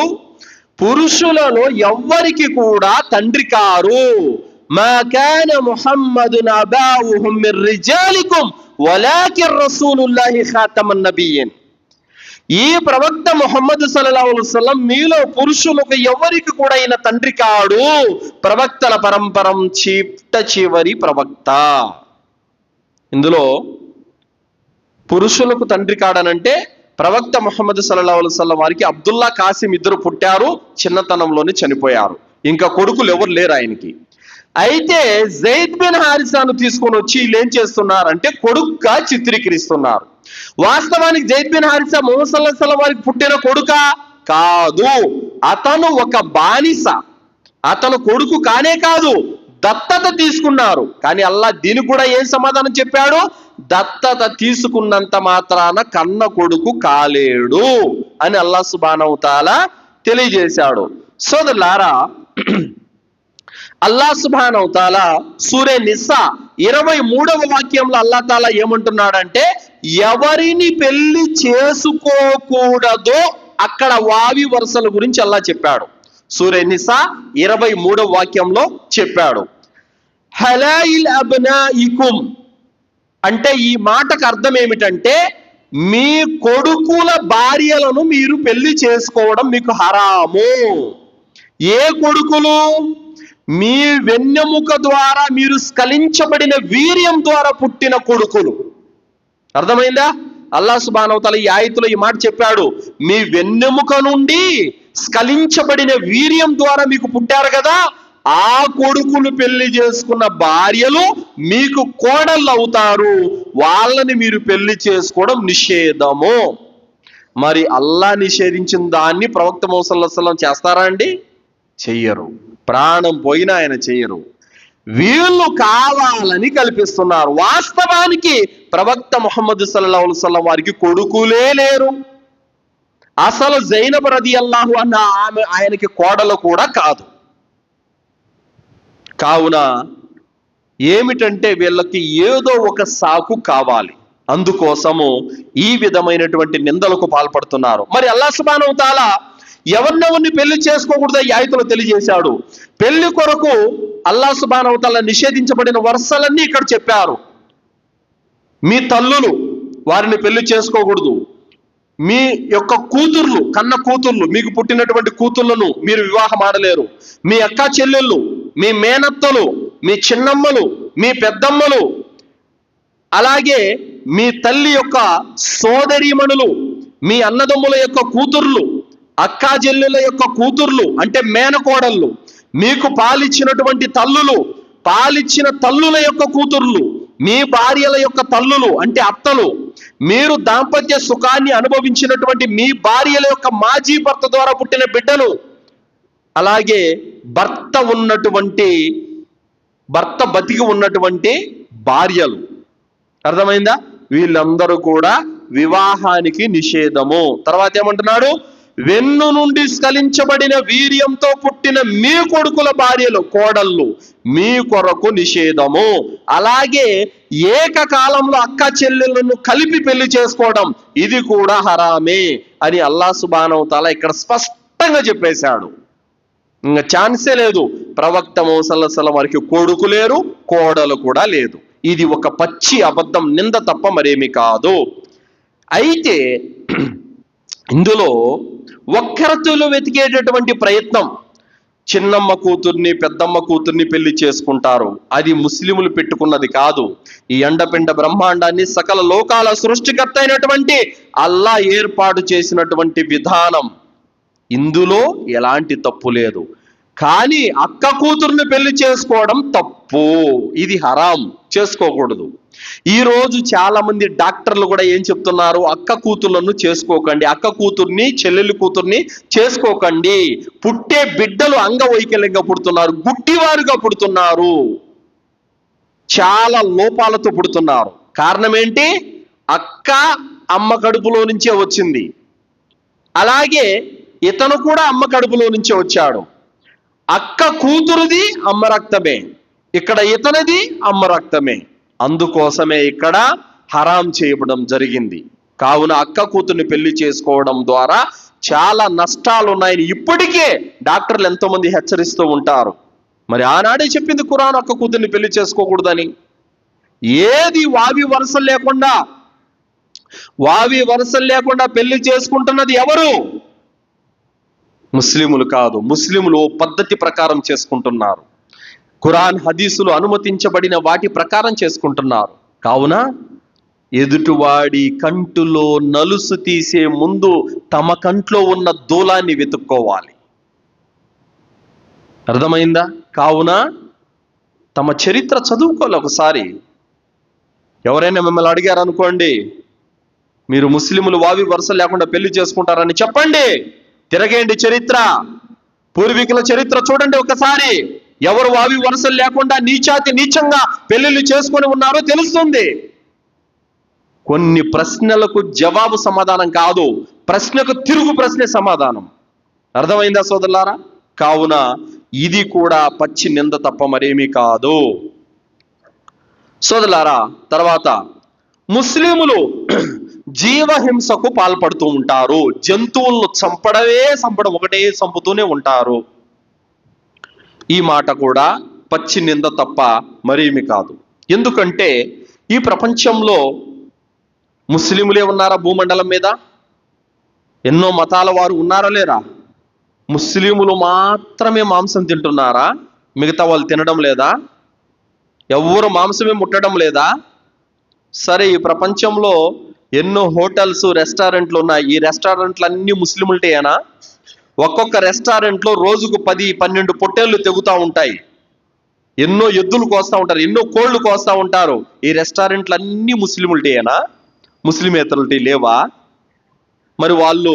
పురుషులలో ఎవ్వరికి కూడా తండ్రి కారు. మా కాన ముహమ్మదున్ అబావుహుం మిర్ రిజాలికుం వలాకిన్ రసూలుల్లాహి ఖాతమన్ నబియ్యిన్. ఈ ప్రవక్త ముహమ్మద్ సల్లల్లాహు అలైహి వసల్లం మీలో పురుషులకు ఎవరికి కూడా అయిన తండ్రి కాడు, ప్రవక్తల పరంపరం చివరి ప్రవక్త. ఇందులో పురుషులకు తండ్రి కాడనంటే ప్రవక్త ముహమ్మద్ సల్లల్లాహు అలైహి వసల్లం వారికి అబ్దుల్లా కాసిం ఇద్దరు పుట్టారు, చిన్నతనంలోనే చనిపోయారు, ఇంకా కొడుకులు ఎవరు లేరు ఆయనకి. అయితే జైద్ బిన్ హారిసాను తీసుకొని వచ్చి వీళ్ళు ఏం చేస్తున్నారంటే కొడుకుగా చిత్రీకరిస్తున్నారు. వాస్తవానికి జైద్ బిన్ హారిసా ముహమ్మద్ సల్లల్లాహు అలైహి వసల్లం వారికి పుట్టిన కొడుకా? కాదు. అతను ఒక బానిస, అతను కొడుకు కానే కాదు, దత్తత తీసుకున్నారు. కానీ అల్లా దీనికి కూడా ఏం సమాధానం చెప్పాడు? దత్తత తీసుకున్నంత మాత్రాన కన్న కొడుకు కాలేడు అని అల్లా సుబ్హానహు వ తఆలా తెలియజేశాడు. సోదరులారా, అల్లా సుబ్హానహు వ తఆలా సూరే నిసా 23వ వాక్యంలో అల్లా తాలా ఏమంటున్నాడంటే ఎవరిని పెళ్లి చేసుకోకూడదో అక్కడ వావి వరుసల గురించి అల్లా చెప్పాడు. సూరే నిసా 23వ వాక్యంలో చెప్పాడు. హలాయిల్ అబ్నాయికుం అంటే ఈ మాటకు అర్థం ఏమిటంటే మీ కొడుకుల భార్యలను మీరు పెళ్లి చేసుకోవడం మీకు హరాము. ఏ కొడుకులు? మీ వెన్నెముక ద్వారా మీరు స్ఖలించబడిన వీర్యం ద్వారా పుట్టిన కొడుకులు. అర్థమైందా? అల్లా సుబ్హానహు వ తఆలా ఈ ఆయతులో ఈ మాట చెప్పాడు, మీ వెన్నెముక నుండి స్ఖలించబడిన వీర్యం ద్వారా మీకు పుట్టారు కదా, ఆ కొడుకులు పెళ్లి చేసుకున్న భార్యలు మీకు కోడళ్ళు అవుతారు, వాళ్ళని మీరు పెళ్లి చేసుకోవడం నిషేధము. మరి అల్లా నిషేధించిన దాన్ని ప్రవక్త ముహమ్మద్ సల్లల్లాహు అలైహి వసల్లం చేస్తారా అండి? చెయ్యరు. ప్రాణం పోయినా ఆయన చెయ్యరు. వీళ్ళు కావాలని కల్పిస్తున్నారు. వాస్తవానికి ప్రవక్త ముహమ్మద్ సల్లల్లాహు అలైహి వసల్లం వారికి కొడుకులే లేరు. అసలు జైనబ్ రదియల్లాహు అన్హా ఆమె ఆయనకి కోడలు కూడా కాదు. కావున ఏమిటంటే వీళ్ళకి ఏదో ఒక సాకు కావాలి, అందుకోసము ఈ విధమైనటువంటి నిందలకు పాల్పడుతున్నారు. మరి అల్లాహ్ సుబ్హానహు వ తఆలా ఎవరినెవరిని పెళ్లి చేసుకోకూడదో ఈ ఆయతలో తెలియజేశాడు. పెళ్లి కొరకు అల్లాహ్ సుబ్హానహు వ తఆలా నిషేధించబడిన వరుసలన్నీ ఇక్కడ చెప్పారు. మీ తల్లులు, వారిని పెళ్లి చేసుకోకూడదు. మీ యొక్క కూతుర్లు, కన్న కూతుర్లు, మీకు పుట్టినటువంటి కూతుర్లను మీరు వివాహం ఆడలేరు. మీ అక్క చెల్లెళ్ళు, మీ మేనత్తలు, మీ చిన్నమ్మలు, మీ పెద్దమ్మలు, అలాగే మీ తల్లి యొక్క సోదరీమణులు, మీ అన్నదమ్ముల యొక్క కూతుర్లు, అక్కా చెల్లెల యొక్క కూతుర్లు అంటే మేనకోడళ్ళు, మీకు పాలిచ్చినటువంటి తల్లులు, పాలిచ్చిన తల్లుల యొక్క కూతుర్లు, మీ భార్యల యొక్క తల్లులు అంటే అత్తలు, మీరు దాంపత్య సుఖాన్ని అనుభవించినటువంటి మీ భార్యల యొక్క మాజీ భర్త ద్వారా పుట్టిన బిడ్డలు, అలాగే భర్త బతికి ఉన్నటువంటి భార్యలు. అర్థమైందా? వీళ్ళందరూ కూడా వివాహానికి నిషేధము. తర్వాత ఏమంటున్నాడు? వెన్ను నుండి స్ఖలించబడిన వీర్యంతో పుట్టిన మీ కొడుకుల భార్యలు, కోడళ్ళు మీ కొరకు నిషేధము. అలాగే ఏకకాలంలో అక్క చెల్లెలను కలిపి పెళ్లి చేసుకోవడం ఇది కూడా హరామే అని అల్లాహ్ సుబ్హానహు వ తఆలా ఇక్కడ స్పష్టంగా చెప్పేశాడు. ఇంకా ఛాన్సే లేదు. ప్రవక్త ముహమ్మద్ సల్లల్లాహు అలైహి వసల్లం వారికి కొడుకు లేరు, కోడలు కూడా లేదు. ఇది ఒక పచ్చి అబద్ధం, నింద తప్ప మరేమి కాదు. అయితే ఇందులో వక్రతలు వెతికేటటువంటి ప్రయత్నం, చిన్నమ్మ కూతుర్ని పెద్దమ్మ కూతుర్ని పెళ్లి చేసుకుంటారు, అది ముస్లిములు పెట్టుకున్నది కాదు. ఈ అండపిండ బ్రహ్మాండాన్ని సకల లోకాల సృష్టికర్త అయినటువంటి అల్లా ఏర్పాటు చేసినటువంటి విధానం, ఇందులో ఎలాంటి తప్పు లేదు. కానీ అక్క కూతుర్ని పెళ్లి చేసుకోవడం తప్పు, ఇది హరాం, చేసుకోకూడదు. ఈ రోజు చాలా మంది డాక్టర్లు కూడా ఏం చెప్తున్నారు? అక్క కూతుర్లను చేసుకోకండి, అక్క కూతుర్ని చెల్లెలి కూతుర్ని చేసుకోకండి. పుట్టే బిడ్డలు అంగవైకల్యంగా పుడుతున్నారు, గుడ్డివారుగా పుడుతున్నారు, చాలా లోపాలతో పుడుతున్నారు. కారణం ఏంటి? అక్క అమ్మ కడుపులో నుంచే వచ్చింది, అలాగే ఇతను కూడా అమ్మ కడుపులో నుంచే వచ్చాడు. అక్క కూతురుది అమ్మ రక్తమే, ఇక్కడ ఇతనిది అమ్మ రక్తమే. అందుకోసమే ఇక్కడ హరాం చేయడం జరిగింది. కావున అక్క కూతుర్ని పెళ్లి చేసుకోవడం ద్వారా చాలా నష్టాలు ఉన్నాయని ఇప్పటికే డాక్టర్లు ఎంతో మంది హెచ్చరిస్తూ ఉంటారు. మరి ఆనాడే చెప్పింది ఖురాన్ అక్క కూతుర్ని పెళ్లి చేసుకోకూడదని. ఏది వావి వరుసలు లేకుండా పెళ్లి చేసుకుంటున్నది ఎవరు? ముస్లిములు కాదు. ముస్లిములు పద్ధతి ప్రకారం చేసుకుంటున్నారు, ఖురాన్ హదీసులు అనుమతించబడిన వాటి ప్రకారం చేసుకుంటున్నారు. కావున ఎదుటివాడి కంటులో నలుసు తీసే ముందు తమ కంట్లో ఉన్న దూలాన్ని వెతుక్కోవాలి. అర్థమైందా? కావున తమ చరిత్ర చదువుకోవాలి ఒకసారి. ఎవరైనా మిమ్మల్ని అడిగారు అనుకోండి, మీరు ముస్లిములు వావి వరుస లేకుండా పెళ్లి చేసుకుంటారని చెప్పండి, తిరగేయండి చరిత్ర, పూర్వీకుల చరిత్ర చూడండి ఒకసారి. ఎవరు వావి వరుసలు లేకుండా నీచంగా పెళ్లిళ్ళు చేసుకొని ఉన్నారో తెలుస్తుంది. కొన్ని ప్రశ్నలకు జవాబు సమాధానం కాదు, ప్రశ్నకు తిరుగు ప్రశ్నే సమాధానం. అర్థమైందా సోదరులారా? కావున ఇది కూడా పచ్చి నింద తప్ప మరేమీ కాదు సోదరులారా. తర్వాత ముస్లిములు జీవహింసకు పాల్పడుతూ ఉంటారు. జంతువులను చంపడం ఒకటే చంపుతూనే ఉంటారు. ఈ మాట కూడా పచ్చి నింద తప్ప మరేమి కాదు. ఎందుకంటే ఈ ప్రపంచంలో ముస్లిములే ఉన్నారా భూమండలం మీద? ఎన్నో మతాల వారు ఉన్నారా లేరా? ముస్లిములు మాత్రమే మాంసం తింటున్నారా? మిగతా వాళ్ళు తినడం లేదా? ఎవ్వరు మాంసమే ముట్టడం లేదా? సరే, ఈ ప్రపంచంలో ఎన్నో హోటల్స్, రెస్టారెంట్లు ఉన్నాయి. ఈ రెస్టారెంట్లు అన్ని ముస్లిములటేనా? ఒక్కొక్క రెస్టారెంట్లో రోజుకు 10-12 పొట్టేళ్లు తెగుతూ ఉంటాయి. ఎన్నో ఎద్దులు కోస్తూ ఉంటారు, ఎన్నో కోళ్లు కోస్తూ ఉంటారు. ఈ రెస్టారెంట్లు అన్ని ముస్లిములటేనా? ముస్లిమేతరులటి లేవా? మరి వాళ్ళు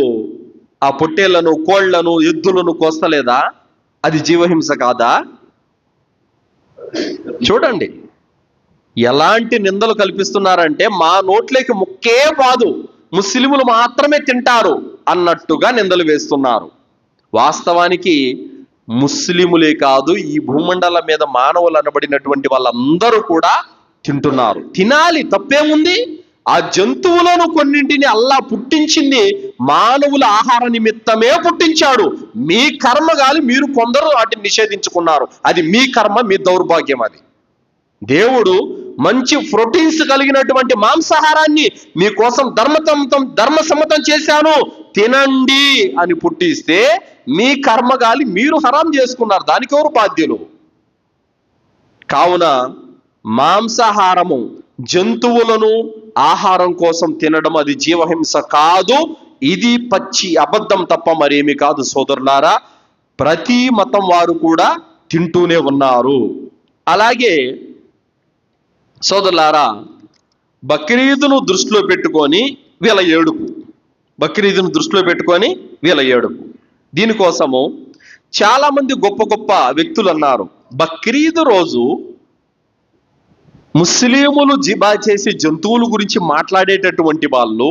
ఆ పొట్టేళ్లను, కోళ్లను, ఎద్దులను కోస్తలేదా? అది జీవహింస కాదా? చూడండి ఎలాంటి నిందలు కల్పిస్తున్నారంటే, మా నోట్లోకి ముక్కే బాదు, ముస్లిములు మాత్రమే తింటారు అన్నట్టుగా నిందలు వేస్తున్నారు. వాస్తవానికి ముస్లిములే కాదు, ఈ భూమండలం మీద మానవులు అనబడినటువంటి వాళ్ళందరూ కూడా తింటున్నారు. తినాలి, తప్పేముంది? ఆ జంతువులను కొన్నింటిని అల్లా పుట్టించింది మానవుల ఆహార నిమిత్తమే పుట్టించాడు. మీ కర్మ గాలి మీరు కొందరు వాటిని నిషేధించుకున్నారు. అది మీ కర్మ, మీ దౌర్భాగ్యం. అది దేవుడు మంచి ప్రోటీన్స్ కలిగినటువంటి మాంసాహారాన్ని మీకోసం ధర్మసమ్మతం చేశాను, తినండి అని పుట్టిస్తే మీ కర్మగాలి మీరు హరాం చేసుకున్నారు. దానికి ఎవరు బాధ్యులు? కావున మాంసాహారము, జంతువులను ఆహారం కోసం తినడం అది జీవహింస కాదు. ఇది పచ్చి అబద్ధం తప్ప మరేమి కాదు సోదరులారా. ప్రతి మతం వారు కూడా తింటూనే ఉన్నారు. అలాగే సోదరులారా, బక్రీదును దృష్టిలో పెట్టుకొని వీళ్ళ ఏడుపు, దీనికోసము చాలా మంది గొప్ప గొప్ప వ్యక్తులు అన్నారు, బక్రీదు రోజు ముస్లిములు జిబా చేసే జంతువుల గురించి మాట్లాడేటటువంటి వాళ్ళు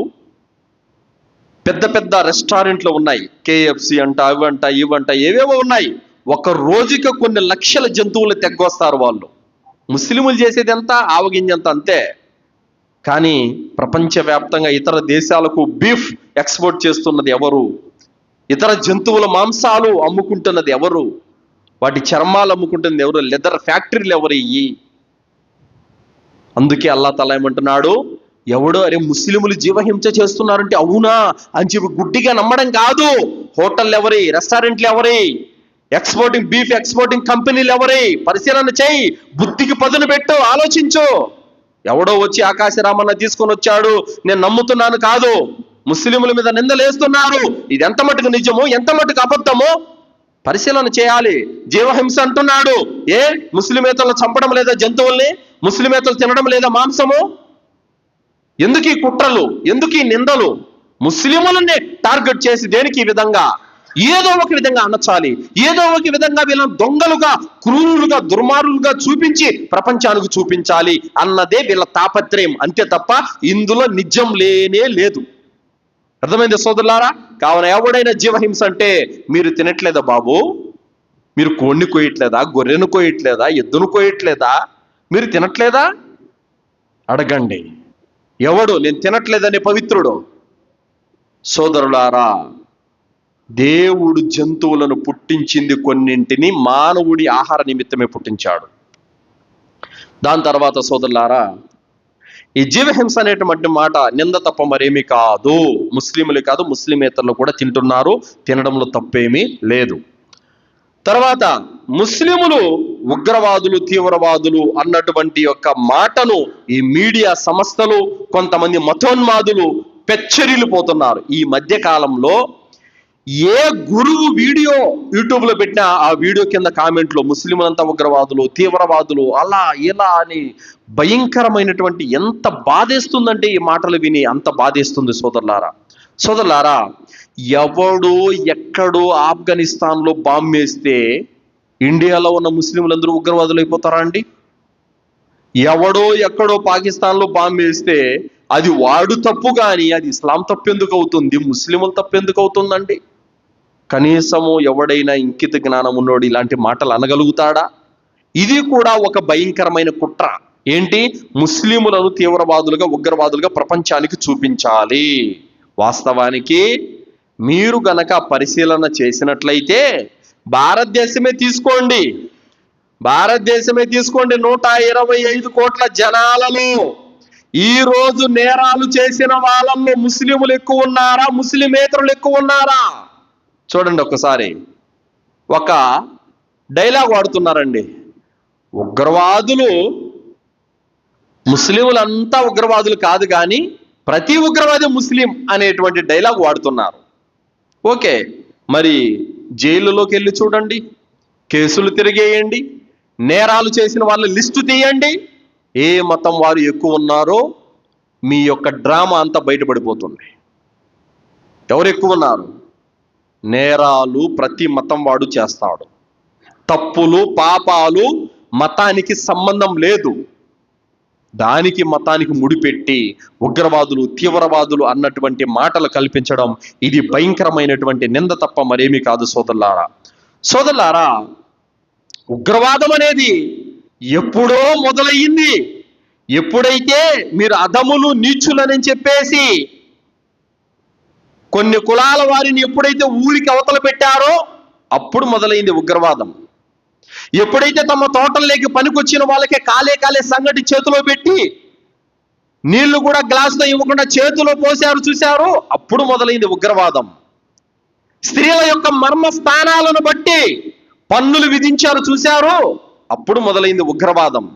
పెద్ద పెద్ద రెస్టారెంట్లు ఉన్నాయి, కేఎఫ్సి అంట, అవంట, ఇవంట, ఏవేవో ఉన్నాయి. ఒక రోజుకి కొన్ని లక్షల జంతువులు తెగ్గొస్తారు వాళ్ళు. ముస్లిములు చేసేది ఎంత? ఆవగింజంత అంతే. కానీ ప్రపంచవ్యాప్తంగా ఇతర దేశాలకు బీఫ్ ఎక్స్పోర్ట్ చేస్తున్నది ఎవరు? ఇతర జంతువుల మాంసాలు అమ్ముకుంటున్నది ఎవరు? వాటి చర్మాలు అమ్ముకుంటున్నది ఎవరు? లెదర్ ఫ్యాక్టరీలు ఎవరు? అందుకే అల్లా తఆలా ఏమంటున్నాడు, ఎవడో అరే ముస్లిములు జీవహింస చేస్తున్నారంటే అవునా అని చెప్పి గుడ్డిగా నమ్మడం కాదు. హోటళ్ళు ఎవరి? రెస్టారెంట్లు ఎవరి? బీఫ్ ఎక్స్పోర్టింగ్ కంపెనీలు ఎవరి? పరిశీలన చేయి, బుద్ధికి పదును పెట్టు, ఆలోచించు. ఎవడో వచ్చి ఆకాశరామన్న తీసుకొని వచ్చాడు నేను నమ్ముతున్నాను కాదు. ముస్లిముల మీద నిందలేస్తున్నారు. ఇది ఎంత మటుకు నిజమో, ఎంత మటుకు అబద్ధమో పరిశీలన చేయాలి. జీవహింస అంటున్నాడు, ముస్లిమేతలను చంపడం లేదా జంతువుల్ని? ముస్లిమేతలు తినడం లేదా మాంసము? ఎందుకు ఈ కుట్రలు, ఎందుకు ఈ నిందలు? ముస్లిములనే టార్గెట్ చేసి దేనికి ఈ విధంగా ఏదో ఒక విధంగా అనచాలి, ఏదో ఒక విధంగా వీళ్ళని దొంగలుగా, క్రూరులుగా, దుర్మార్గులుగా చూపించి ప్రపంచానికి చూపించాలి అన్నదే వీళ్ళ తాపత్రయం, అంతే తప్ప ఇందులో నిజం లేనే లేదు. అర్థమైంది సోదరులారా? కావున ఎవడైనా జీవహింస అంటే మీరు తినట్లేదా బాబు? మీరు కోడిని కోయట్లేదా? గొర్రెను కోయట్లేదా? ఎద్దును కోయట్లేదా? మీరు తినట్లేదా? అడగండి. ఎవడు నేను తినట్లేదనే పవిత్రుడు? సోదరులారా, దేవుడు జంతువులను పుట్టించింది కొన్నింటిని మానవుడి ఆహార నిమిత్తమే పుట్టించాడు. దాని తర్వాత సోదరులారా, ఈ జీవహింస అనేటువంటి మాట నింద తప్ప మరేమీ కాదు. ముస్లింలు కాదు, ముస్లిమేతరులు కూడా తింటున్నారు, తినడంలో తప్పేమీ లేదు. తర్వాత ముస్లిములు ఉగ్రవాదులు, తీవ్రవాదులు అన్నటువంటి యొక్క మాటను ఈ మీడియా సంస్థలు, కొంతమంది మతోన్మాదులు పెచ్చరిల్లిపోతున్నారు. ఈ మధ్య కాలంలో ఏ గురువు వీడియో యూట్యూబ్లో పెట్టినా ఆ వీడియో కింద కామెంట్లో ముస్లింలంతా ఉగ్రవాదులు, తీవ్రవాదులు, అలా ఇలా అని భయంకరమైనటువంటి, ఎంత బాధేస్తుందంటే ఈ మాటలు విని అంత బాధేస్తుంది సోదరులారా. ఎవడో ఎక్కడో ఆఫ్ఘనిస్తాన్లో బాంబు వేస్తే ఇండియాలో ఉన్న ముస్లింలందరూ ఉగ్రవాదులు అయిపోతారా అండి? ఎవడో ఎక్కడో పాకిస్తాన్లో బాంబు వేస్తే అది వాడు తప్పు, కానీ అది ఇస్లాం తప్పు ఎందుకు అవుతుంది? ముస్లింల తప్పు ఎందుకు అవుతుందండి? కనీసము ఎవడైనా ఇంకిత జ్ఞానం ఉన్నోడు ఇలాంటి మాటలు అనగలుగుతాడా? ఇది కూడా ఒక భయంకరమైన కుట్ర. ఏంటి? ముస్లిములను తీవ్రవాదులుగా, ఉగ్రవాదులుగా ప్రపంచానికి చూపించాలి. వాస్తవానికి మీరు గనక పరిశీలన చేసినట్లయితే భారతదేశమే తీసుకోండి, 125 కోట్ల జనాలలో ఈ రోజు నేరాలు చేసిన వాళ్ళల్లో ముస్లిములు ఎక్కువ ఉన్నారా, ముస్లిమేతరులు ఎక్కువ ఉన్నారా? చూడండి ఒక్కసారి. ఒక డైలాగ్ వాడుతున్నారండి, ఉగ్రవాదులు, ముస్లిములంతా ఉగ్రవాదులు కాదు కానీ ప్రతి ఉగ్రవాది ముస్లిం అనేటువంటి డైలాగ్ వాడుతున్నారు. ఓకే, మరి జైలులోకి వెళ్ళి చూడండి, కేసులు తిరిగేయండి, నేరాలు చేసిన వాళ్ళ లిస్టు తీయండి, ఏ మతం వారు ఎక్కువ ఉన్నారో మీ యొక్క డ్రామా అంతా బయటపడిపోతుంది. ఎవరు ఎక్కువ ఉన్నారు? నేరాలు ప్రతి మతం వాడు చేస్తాడు. తప్పులు, పాపాలు మతానికి సంబంధం లేదు. దానికి మతానికి ముడిపెట్టి ఉగ్రవాదులు, తీవ్రవాదులు అన్నటువంటి మాటలు కల్పించడం ఇది భయంకరమైనటువంటి నింద తప్ప మరేమీ కాదు సోదరులారా. ఉగ్రవాదం అనేది ఎప్పుడో మొదలయ్యింది. ఎప్పుడైతే మీరు అధములు, నీచులని చెప్పేసి కొన్ని కులాల వారిని ఎప్పుడైతే ఊరికి అవతల పెట్టారో అప్పుడు మొదలైంది ఉగ్రవాదం. ఎప్పుడైతే తమ తోటల్లోకి పనికొచ్చిన వాళ్ళకే కాలే సంగటి చేతిలో పెట్టి నీళ్లు కూడా గ్లాసులో ఇవ్వకుండా చేతిలో పోసారు చూశారు, అప్పుడు మొదలైంది ఉగ్రవాదం. స్త్రీల యొక్క మర్మ స్థానాలను బట్టి పన్నులు విధించారు చూశారు, అప్పుడు మొదలైంది ఉగ్రవాదం.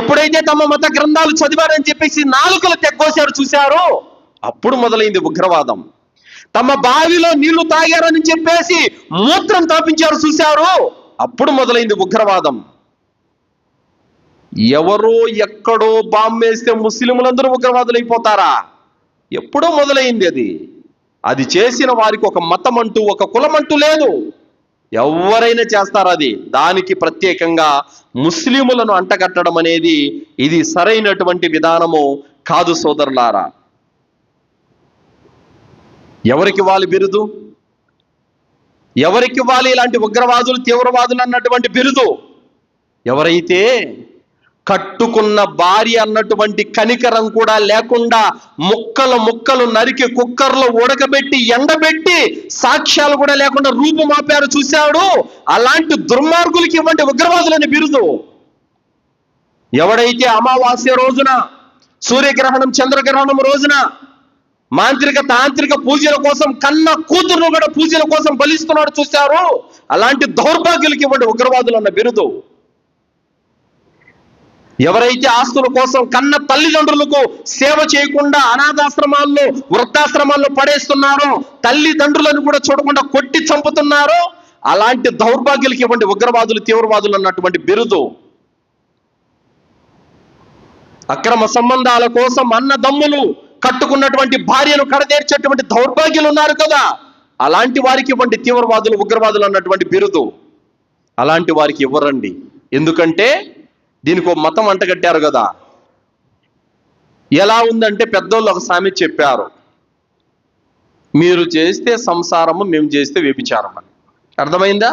ఎప్పుడైతే తమ మత గ్రంథాలు చదివారని చెప్పేసి నాలుకలు తెగ్గోశారు చూశారు, అప్పుడు మొదలైంది ఉగ్రవాదం. తమ బావిలో నీళ్లు తాగారని చెప్పేసి మూత్రం తాపించారు చూశారు, అప్పుడు మొదలైంది ఉగ్రవాదం. ఎవరో ఎక్కడో బాంబేస్తే ముస్లింలందరూ ఉగ్రవాదులు అయిపోతారా? ఎప్పుడో మొదలైంది అది చేసిన వారికి ఒక మతం అంటూ, ఒక కులం అంటూ లేదు. ఎవరైనా చేస్తారు అది. దానికి ప్రత్యేకంగా ముస్లిములను అంటగట్టడం అనేది ఇది సరైనటువంటి విధానము కాదు సోదరులారా. ఎవరికి వాలి బిరుదు? ఎవరికి వాలి ఇలాంటి ఉగ్రవాదులు, తీవ్రవాదులు అన్నటువంటి బిరుదు? ఎవరైతే కట్టుకున్న భార్య అన్నటువంటి కనికరం కూడా లేకుండా ముక్కలు నరికి కుక్కర్లో ఉడకబెట్టి ఎండబెట్టి సాక్ష్యాలు కూడా లేకుండా రూపుమాపారు చూశాడు, అలాంటి దుర్మార్గులకి ఇవ్వండి ఉగ్రవాదులని బిరుదు. ఎవడైతే అమావాస్య రోజున, సూర్యగ్రహణం, చంద్రగ్రహణం రోజున మాంత్రిక తాంత్రిక పూజల కోసం కన్న కూతురును కూడా పూజల కోసం బలిస్తున్నాడు చూశారు, అలాంటి దౌర్భాగ్యులకి ఇవ్వండి ఉగ్రవాదులు అన్న బిరుదు. ఎవరైతే ఆస్తుల కోసం కన్న తల్లిదండ్రులకు సేవ చేయకుండా అనాథాశ్రమాల్లో, వృద్ధాశ్రమాల్లో పడేస్తున్నారో, తల్లిదండ్రులను కూడా చూడకుండా కొట్టి చంపుతున్నారో, అలాంటి దౌర్భాగ్యులకి ఇవ్వండి ఉగ్రవాదులు, తీవ్రవాదులు అన్నటువంటి బిరుదు. అక్రమ సంబంధాల కోసం అన్నదమ్ములు కట్టుకున్నటువంటి భార్యను కడతీర్చేటువంటి దౌర్భాగ్యులు ఉన్నారు కదా, అలాంటి వారికి ఇవ్వండి తీవ్రవాదులు, ఉగ్రవాదులు అన్నటువంటి బిరుదు. అలాంటి వారికి ఇవ్వరండి. ఎందుకంటే దీనికి ఒక మతం అంటగట్టారు కదా. ఎలా ఉందంటే పెద్దోళ్ళు ఒక సామెత చెప్పారు, మీరు చేస్తే సంసారము, మేము చేస్తే వ్యభిచారం అని. అర్థమైందా?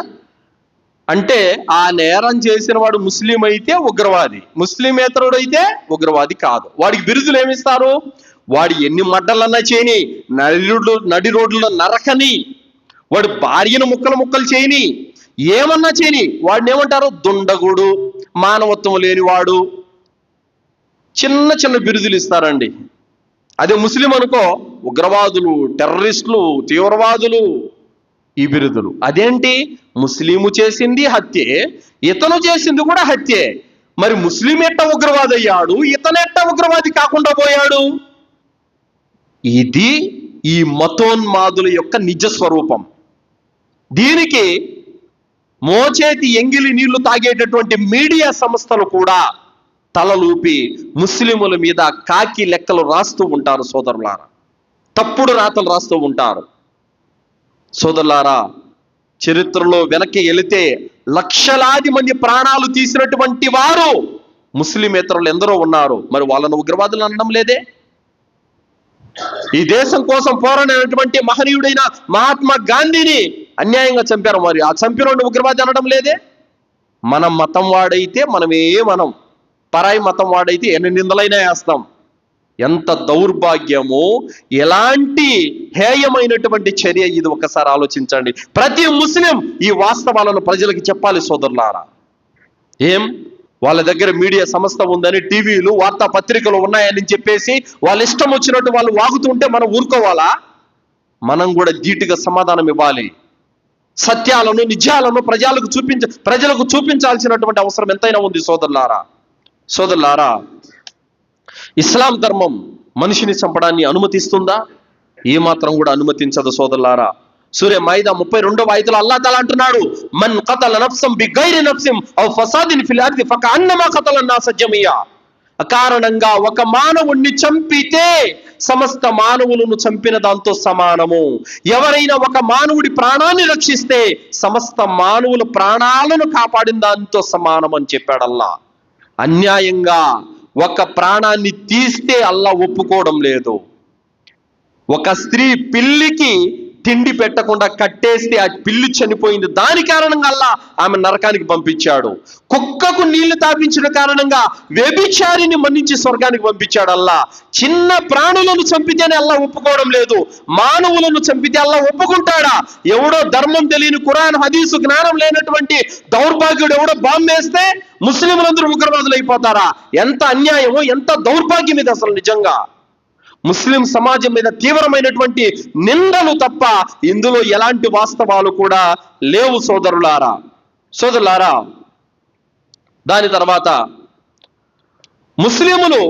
అంటే ఆ నేరం చేసిన వాడు ముస్లిం అయితే ఉగ్రవాది, ముస్లిమేతరుడు అయితే ఉగ్రవాది కాదు. వాడికి బిరుదులు ఏమిస్తారు? వాడు ఎన్ని మడ్డలన్నా చేయని, నడి రోడ్లలో నరకని, వాడు భార్యను ముక్కలు ముక్కలు చేయని, ఏమన్నా చేయని, వాడిని ఏమంటారు? దుండగుడు, మానవత్వం లేనివాడు, చిన్న చిన్న బిరుదులు ఇస్తారండి. అదే ముస్లిం అనుకో, ఉగ్రవాదులు, టెర్రరిస్టులు, తీవ్రవాదులు, ఈ బిరుదులు. అదేంటి? ముస్లిము చేసింది హత్యే, ఇతను చేసింది కూడా హత్యే. మరి ముస్లిం ఎట్ట ఉగ్రవాది అయ్యాడు, ఇతనెట్ట ఉగ్రవాది కాకుండా పోయాడు? ఇది ఈ మతోన్మాదుల యొక్క నిజ స్వరూపం. దీనికి మోచేతి ఎంగిలి నీళ్లు తాగేటటువంటి మీడియా సంస్థలు కూడా తలలూపి ముస్లిముల మీద కాకి లెక్కలు రాస్తూ ఉంటారు సోదరులారా, తప్పుడు రాతలు రాస్తూ ఉంటారు. సోదరులారా, చరిత్రలో వెనక్కి వెళితే లక్షలాది మంది ప్రాణాలు తీసినటువంటి వారు ముస్లిమేతరులు ఎందరో ఉన్నారు. మరి వాళ్ళను ఉగ్రవాదులు అనడం లేదే? ఈ దేశం కోసం పోరాడినటువంటి మహనీయుడైన మహాత్మా గాంధీని అన్యాయంగా చంపారు. మరి ఆ చంపినోడిని ఉగ్రవాది అనడం లేదే? మన మతం వాడైతే మనం పరాయి మతం వాడైతే ఎన్ని నిందలైనా వేస్తాం. ఎంత దౌర్భాగ్యమో, ఎలాంటి హేయమైనటువంటి చర్య ఇది, ఒకసారి ఆలోచించండి. ప్రతి ముస్లిం ఈ వాస్తవాలను ప్రజలకు చెప్పాలి సోదరులారా. ఏం వాళ్ళ దగ్గర మీడియా సంస్థ ఉందని, టీవీలు, వార్తాపత్రికలు ఉన్నాయని చెప్పేసి వాళ్ళ ఇష్టం వచ్చినట్టు వాళ్ళు వాగుతుంటే మనం ఊరుకోవాలా? మనం కూడా ధీటుగా సమాధానం ఇవ్వాలి. సత్యాలను, నిజాలను ప్రజలకు చూపించాల్సినటువంటి అవసరం ఎంతైనా ఉంది సోదరులారా. ఇస్లాం ధర్మం మనిషిని చంపడాన్ని అనుమతిస్తుందా? ఏమాత్రం కూడా అనుమతించదు సోదరులారా. సూర్య మాయిదా 32వ ఆయతలో అల్లాహ్ తఆలా అంటున్నాడు, మన్ ఖతల నఫ్సం బిగైరి నఫ్సిన్ ఔ ఫసాదిన్ ఫిల్ అర్ది ఫకఅన్నమా ఖతల నాస జమియా. అకారణంగా ఒక మానవుణ్ణి చంపితే సమస్త మానవులను చంపిన దాంతో సమానము. ఎవరైనా ఒక మానవుడి ప్రాణాన్ని రక్షిస్తే సమస్త మానవుల ప్రాణాలను కాపాడిన దాంతో సమానం అని చెప్పాడు అల్లాహ్. అన్యాయంగా ఒక ప్రాణాన్ని తీస్తే అల్లాహ్ ఒప్పుకోవడం లేదు. ఒక స్త్రీ పిల్లికి తిండి పెట్టకుండా కట్టేస్తే ఆ పిల్లి చనిపోయింది, దాని కారణంగా అల్లాహ్ ఆమె నరకానికి పంపించాడు. కుక్కకు నీళ్లు తాపించిన కారణంగా వ్యభిచారిని మన్నించి స్వర్గానికి పంపించాడు అల్లాహ్. చిన్న ప్రాణులను చంపితేనే అల్లాహ్ ఒప్పుకోవడం లేదు, మానవులను చంపితే అల్లాహ్ ఒప్పుకుంటాడా? ఎవడో ధర్మం తెలియని, ఖురాన్ హదీసు జ్ఞానం లేనటువంటి దౌర్భాగ్యుడు ఎవడో బాంబు వేస్తే ముస్లింలందరూ ఉగ్రవాదులు అయిపోతారా? ఎంత అన్యాయమో, ఎంత దౌర్భాగ్యం ఇది అసలు. నిజంగా ముస్లిం సమాజం మీద తీవ్రమైనటువంటి నిందలు తప్ప ఇందులో ఎలాంటి వాస్తవాలు కూడా లేవు సోదరులారా. దాని తర్వాత ముస్లిములు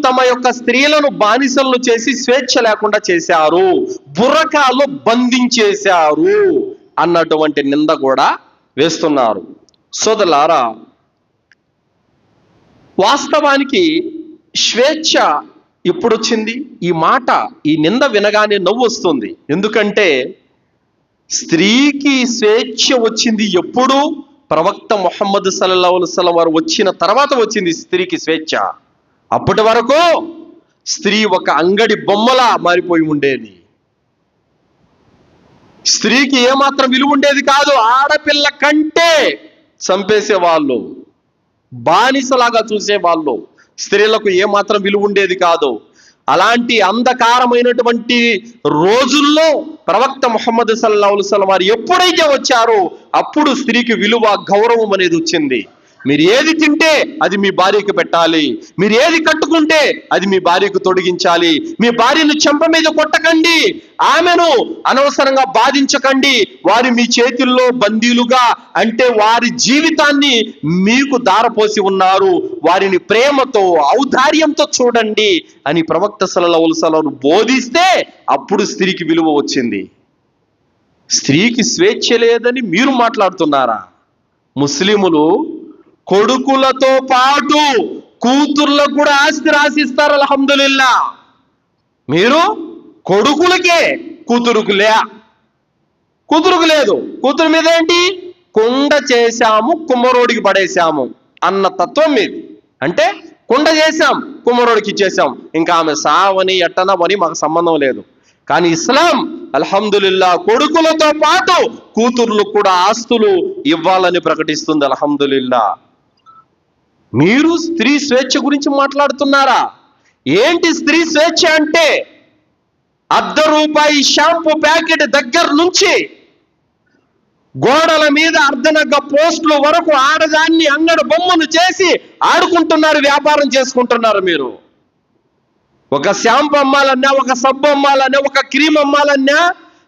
తమ యొక్క స్త్రీలను బానిసలను చేసి స్వేచ్ఛ లేకుండా చేశారు, బుర్రకాలో బంధించేశారు అన్నటువంటి నింద కూడా వేస్తున్నారు. సోదరులారా, వాస్తవానికి స్వేచ్ఛ ఎప్పుడొచ్చింది? ఈ నింద వినగానే నవ్వు వస్తుంది. ఎందుకంటే స్త్రీకి స్వేచ్ఛ వచ్చింది ఎప్పుడు? ప్రవక్త ముహమ్మద్ సల్లల్లాహు అలైహి వసల్లం వారు వచ్చిన తర్వాత వచ్చింది స్త్రీకి స్వేచ్ఛ. అప్పటి వరకు స్త్రీ ఒక అంగడి బొమ్మలా మారిపోయి ఉండేది. స్త్రీకి ఏమాత్రం విలువ ఉండేది కాదు. ఆడపిల్ల కంటే చంపేసేవాళ్ళు, బానిసలాగా చూసేవాళ్ళు. స్త్రీలకు ఏమాత్రం విలువ ఉండేది కాదు. అలాంటి అంధకారమైనటువంటి రోజుల్లో ప్రవక్త ముహమ్మద్ సల్లల్లాహు అలైహి వసల్లం వారు ఎప్పుడైతే వచ్చారో అప్పుడు స్త్రీకి విలువ, గౌరవం అనేది వచ్చింది. మీరు ఏది తింటే అది మీ భార్యకు పెట్టాలి, మీరు ఏది కట్టుకుంటే అది మీ భార్యకు తొడిగించాలి. మీ భార్యను చెంప మీద కొట్టకండి, ఆమెను అనవసరంగా బాధించకండి. వారి మీ చేతుల్లో బందీలుగా, అంటే వారి జీవితాన్ని మీకు దారపోసి ఉన్నారు, వారిని ప్రేమతో, ఔదార్యంతో చూడండి అని ప్రవక్త సల్లల్లాహు అలైహి వసల్లం బోధిస్తే అప్పుడు స్త్రీకి విలువ వచ్చింది. స్త్రీకి స్వేచ్ఛ లేదని మీరు మాట్లాడుతున్నారా? ముస్లిములు కొడుకులతో పాటు కూతుర్లకు కూడా ఆస్తి రాసిస్తారు. అల్హమ్దులిల్లా. మీరు కొడుకులకే, కూతురుకు లేదు. కూతురు మీద ఏంటి? కుండ చేశాము, కుమ్మరోడికి పడేశాము అన్న తత్వం మీది. అంటే కుండ చేశాం, కుమ్మరోడికి ఇచ్చేసాం, ఇంకా ఆమె సావని ఎట్టనవని మాకు సంబంధం లేదు. కానీ ఇస్లాం అల్హమ్దులిల్లా కొడుకులతో పాటు కూతుర్లకు కూడా ఆస్తులు ఇవ్వాలని ప్రకటిస్తుంది. అల్హమ్దులిల్లా. మీరు స్త్రీ స్వేచ్ఛ గురించి మాట్లాడుతున్నారా? ఏంటి స్త్రీ స్వేచ్ఛ అంటే? ₹1 షాంపూ ప్యాకెట్ దగ్గర నుంచి గోడల మీద అర్ధనగ్గ పోస్టుల వరకు ఆడదాన్ని అంగడి బొమ్మను చేసి ఆడుకుంటున్నారు, వ్యాపారం చేసుకుంటున్నారు. మీరు ఒక షాంపూ అమ్మాలన్నా, ఒక సబ్బు అమ్మాలన్నా, ఒక క్రీమ్ అమ్మాలన్నా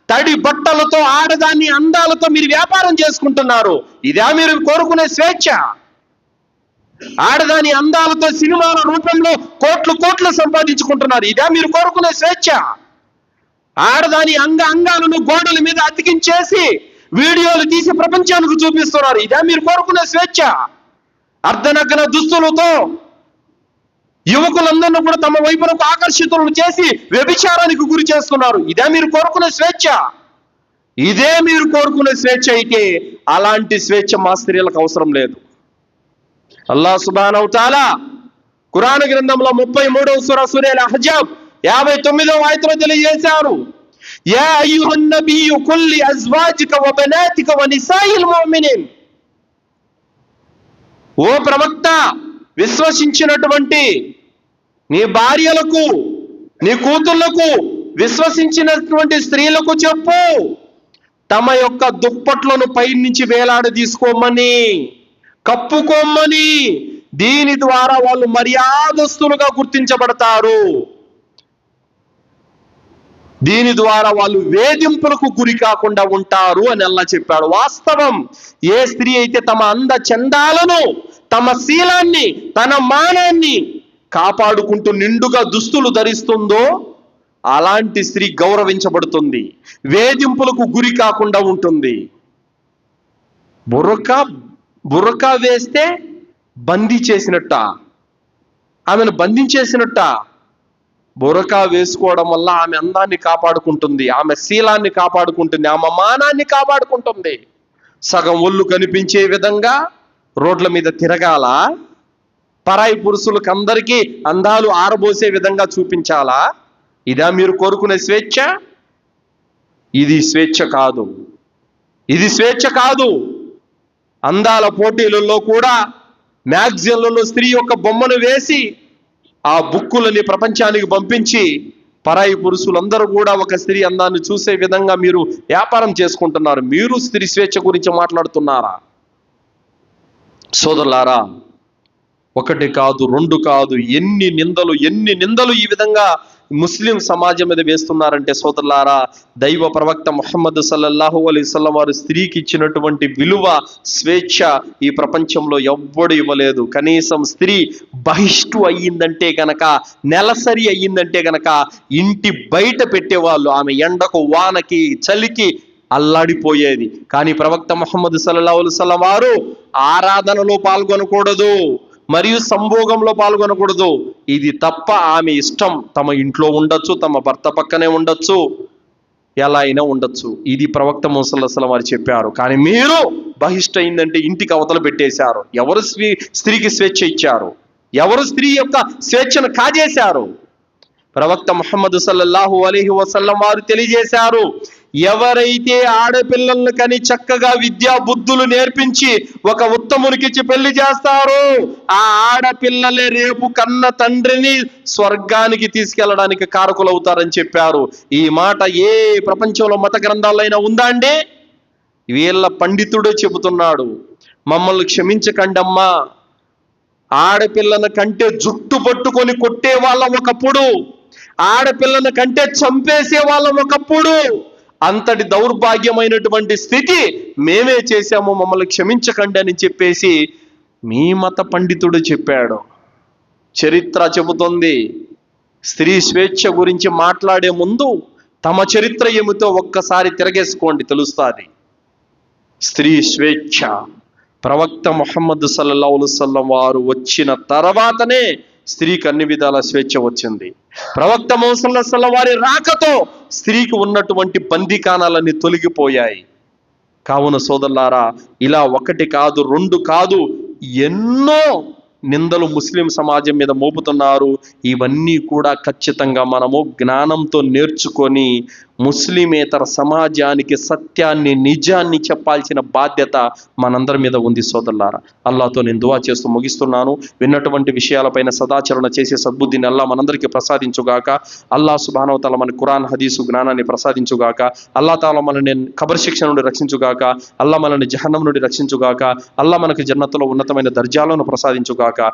తడి బట్టలతో ఆడదాన్ని అందాలతో మీరు వ్యాపారం చేసుకుంటున్నారు. ఇదే మీరు కోరుకునే స్వేచ్ఛ? ఆడదాని అందాలతో సినిమాల రూపంలో కోట్లు సంపాదించుకుంటున్నారు. ఇదే మీరు కోరుకునే స్వేచ్ఛ? ఆడదాని అంగాలను గోడల మీద అతికించేసి వీడియోలు తీసి ప్రపంచానికి చూపిస్తున్నారు. ఇదే మీరు కోరుకునే స్వేచ్ఛ? అర్ధనగ్న దుస్తులతో యువకులందరినీ కూడా తమ వైపునకు ఆకర్షితులను చేసి వ్యభిచారానికి గురి చేస్తున్నారు. ఇదే మీరు కోరుకునే స్వేచ్ఛ? ఇదే మీరు కోరుకునే స్వేచ్ఛ అయితే అలాంటి స్వేచ్ఛ మా స్త్రీలకు అవసరం లేదు. అల్లాహ్ సుబ్హానహు తఆలా ఖురాన్ గ్రంథంలో 33వ సూర అల్ అహ్జాబ్ 59వ ఆయతలో తెలియజేశారు. యా అయ్యుహన్ నబియ్యు కుల్ లి అజ్వాజిక వ బనాతిక వ నిసాయిల్ ముమినీన్. ఓ ప్రవక్త, విశ్వసించినటువంటి నీ భార్యలకు, నీ కూతుళ్లకు, విశ్వసించినటువంటి స్త్రీలకు చెప్పు, తమ యొక్క దుప్పట్లను పైనుంచి వేలాడ తీసుకోమని, కప్పుకోమని. దీని ద్వారా వాళ్ళు మర్యాదస్తులుగా గుర్తించబడతారు. దీని ద్వారా వాళ్ళు వేధింపులకు గురి కాకుండా ఉంటారు అని అల్లాహ్ చెప్పాడు. వాస్తవం. ఏ స్త్రీ అయితే తమ అంద చందాలను, తమ శీలాన్ని, తన మానాన్ని కాపాడుకుంటూ నిండుగా దుస్తులు ధరిస్తుందో అలాంటి స్త్రీ గౌరవించబడుతుంది, వేధింపులకు గురి కాకుండా ఉంటుంది. బుర్కా వేస్తే బందీ చేసినట్ట, ఆమెను బంధించేసినట్ట. బురకా వేసుకోవడం వల్ల ఆమె అందాన్ని కాపాడుకుంటుంది, ఆమె శీలాన్ని కాపాడుకుంటుంది, ఆమె మానాన్ని కాపాడుకుంటుంది. సగం ఒళ్ళు కనిపించే విధంగా రోడ్ల మీద తిరగాల? పరాయి పురుషులకు అందరికీ అందాలు ఆరబోసే విధంగా చూపించాలా? ఇదా మీరు కోరుకునే స్వేచ్ఛ? ఇది స్వేచ్ఛ కాదు. ఇది స్వేచ్ఛ కాదు. అందాల పోటీలలో కూడా మ్యాగజైన్లలో స్త్రీ యొక్క బొమ్మను వేసి ఆ బుక్కులని ప్రపంచానికి పంపించి పరాయి పురుషులందరూ కూడా ఒక స్త్రీ అందాన్ని చూసే విధంగా మీరు వ్యాపారం చేసుకుంటున్నారు. మీరు స్త్రీ స్వేచ్ఛ గురించి మాట్లాడుతున్నారా? సోదరులారా, 1 కాదు 2 కాదు, ఎన్ని నిందలు ఈ విధంగా ముస్లిం సమాజం మీద వేస్తున్నారంటే సోదరులారా, దైవ ప్రవక్త ముహమ్మద్ సల్లల్లాహు అలైహి వసల్లం వారు స్త్రీకి ఇచ్చినటువంటి విలువ, స్వేచ్ఛ ఈ ప్రపంచంలో ఎవ్వడు ఇవ్వలేదు. కనీసం స్త్రీ బహిష్టు అయ్యిందంటే గనక, నెలసరి అయ్యిందంటే గనక ఇంటి బయట పెట్టేవాళ్ళు. ఆమె ఎండకు, వానకి, చలికి అల్లాడిపోయేది. కానీ ప్రవక్త ముహమ్మద్ సల్లల్లాహు అలైహి వసల్లం వారు ఆరాధనలో పాల్గొనకూడదు, మరియు సంభోగంలో పాల్గొనకూడదు. ఇది తప్ప ఆమె ఇష్టం. తమ ఇంట్లో ఉండొచ్చు, తమ భర్త పక్కనే ఉండొచ్చు, ఎలా అయినా ఉండొచ్చు. ఇది ప్రవక్త ముహమ్మద్ సల్లల్లాహు అలైహి వసల్లం వారు చెప్పారు. కానీ మీరు బహిష్ట అయిందంటే ఇంటికి అవతల పెట్టేశారు. ఎవరు స్త్రీకి స్వేచ్ఛ ఇచ్చారు? ఎవరు స్త్రీ యొక్క స్వేచ్ఛను కాజేశారు? ప్రవక్త ముహమ్మద్ సల్లల్లాహు అలైహి వసల్లం వారు తెలియజేశారు, ఎవరైతే ఆడపిల్లలను కని చక్కగా విద్యా బుద్ధులు నేర్పించి ఒక ఉత్తమునికిచ్చి పెళ్లి చేస్తారో ఆ ఆడపిల్లలే రేపు కన్న తండ్రిని స్వర్గానికి తీసుకెళ్లడానికి కారకులవుతారని చెప్పారు. ఈ మాట ఏ ప్రపంచంలో మత గ్రంథాలైనా ఉందా అండి? వీళ్ళ పండితుడే చెబుతున్నాడు. మమ్మల్ని క్షమించకండమ్మా, ఆడపిల్లల కంటే జుట్టు పట్టుకొని కొట్టే వాళ్ళం ఒకప్పుడు, ఆడపిల్లల కంటే చంపేసే వాళ్ళం ఒకప్పుడు. అంతటి దౌర్భాగ్యమైనటువంటి స్థితి మేమే చేశాము, మమ్మల్ని క్షమించకండి అని చెప్పేసి మీ మత పండితుడు చెప్పాడు. చరిత్ర చెబుతుంది. స్త్రీ స్వేచ్ఛ గురించి మాట్లాడే ముందు తమ చరిత్ర ఏమిటో ఒక్కసారి తిరగేసుకోండి, తెలుస్తుంది. స్త్రీ స్వేచ్ఛ ప్రవక్త ముహమ్మద్ సల్లల్లాహు అలైహి వసల్లం వారు వచ్చిన తర్వాతనే స్త్రీకి అన్ని విధాల స్వేచ్ఛ వచ్చింది. ప్రవక్త ముహమ్మద్ సల్లల్లాహు అలైహి వసల్లం వారి రాకతో స్త్రీకి ఉన్నటువంటి బందీకానాలన్నీ తొలగిపోయాయి. కావున సోదరులారా, ఇలా ఒకటి కాదు, రెండు కాదు, ఎన్నో నిందలు ముస్లిం సమాజం మీద మోపుతున్నారు. ఇవన్నీ కూడా ఖచ్చితంగా మనము జ్ఞానంతో నేర్చుకొని ముస్లిమేతర సమాజానికి సత్యాన్ని, నిజాన్ని చెప్పాల్సిన బాధ్యత మనందరి మీద ఉంది సోదరులారా. అల్లాహ్తో నేను దువా చేస్తూ ముగిస్తున్నాను. విన్నటువంటి విషయాలపైన సదాచరణ చేసే సద్బుద్ధిని అల్లాహ్ మనందరికీ ప్రసాదించుగాక. అల్లాహ్ సుబ్హానహు వ తఆలా మన ఖురాన్ హదీసు జ్ఞానాన్ని ప్రసాదించుగాక. అల్లాహ్ తాలా మనల్ని ఖబర్ శిక్ష నుండి రక్షించుగాక. అల్లాహ్ మనల్ని జహన్నం నుండి రక్షించుగాక. అల్లాహ్ మనకు జన్నతులో ఉన్నతమైన దర్జాలను ప్రసాదించుగాక.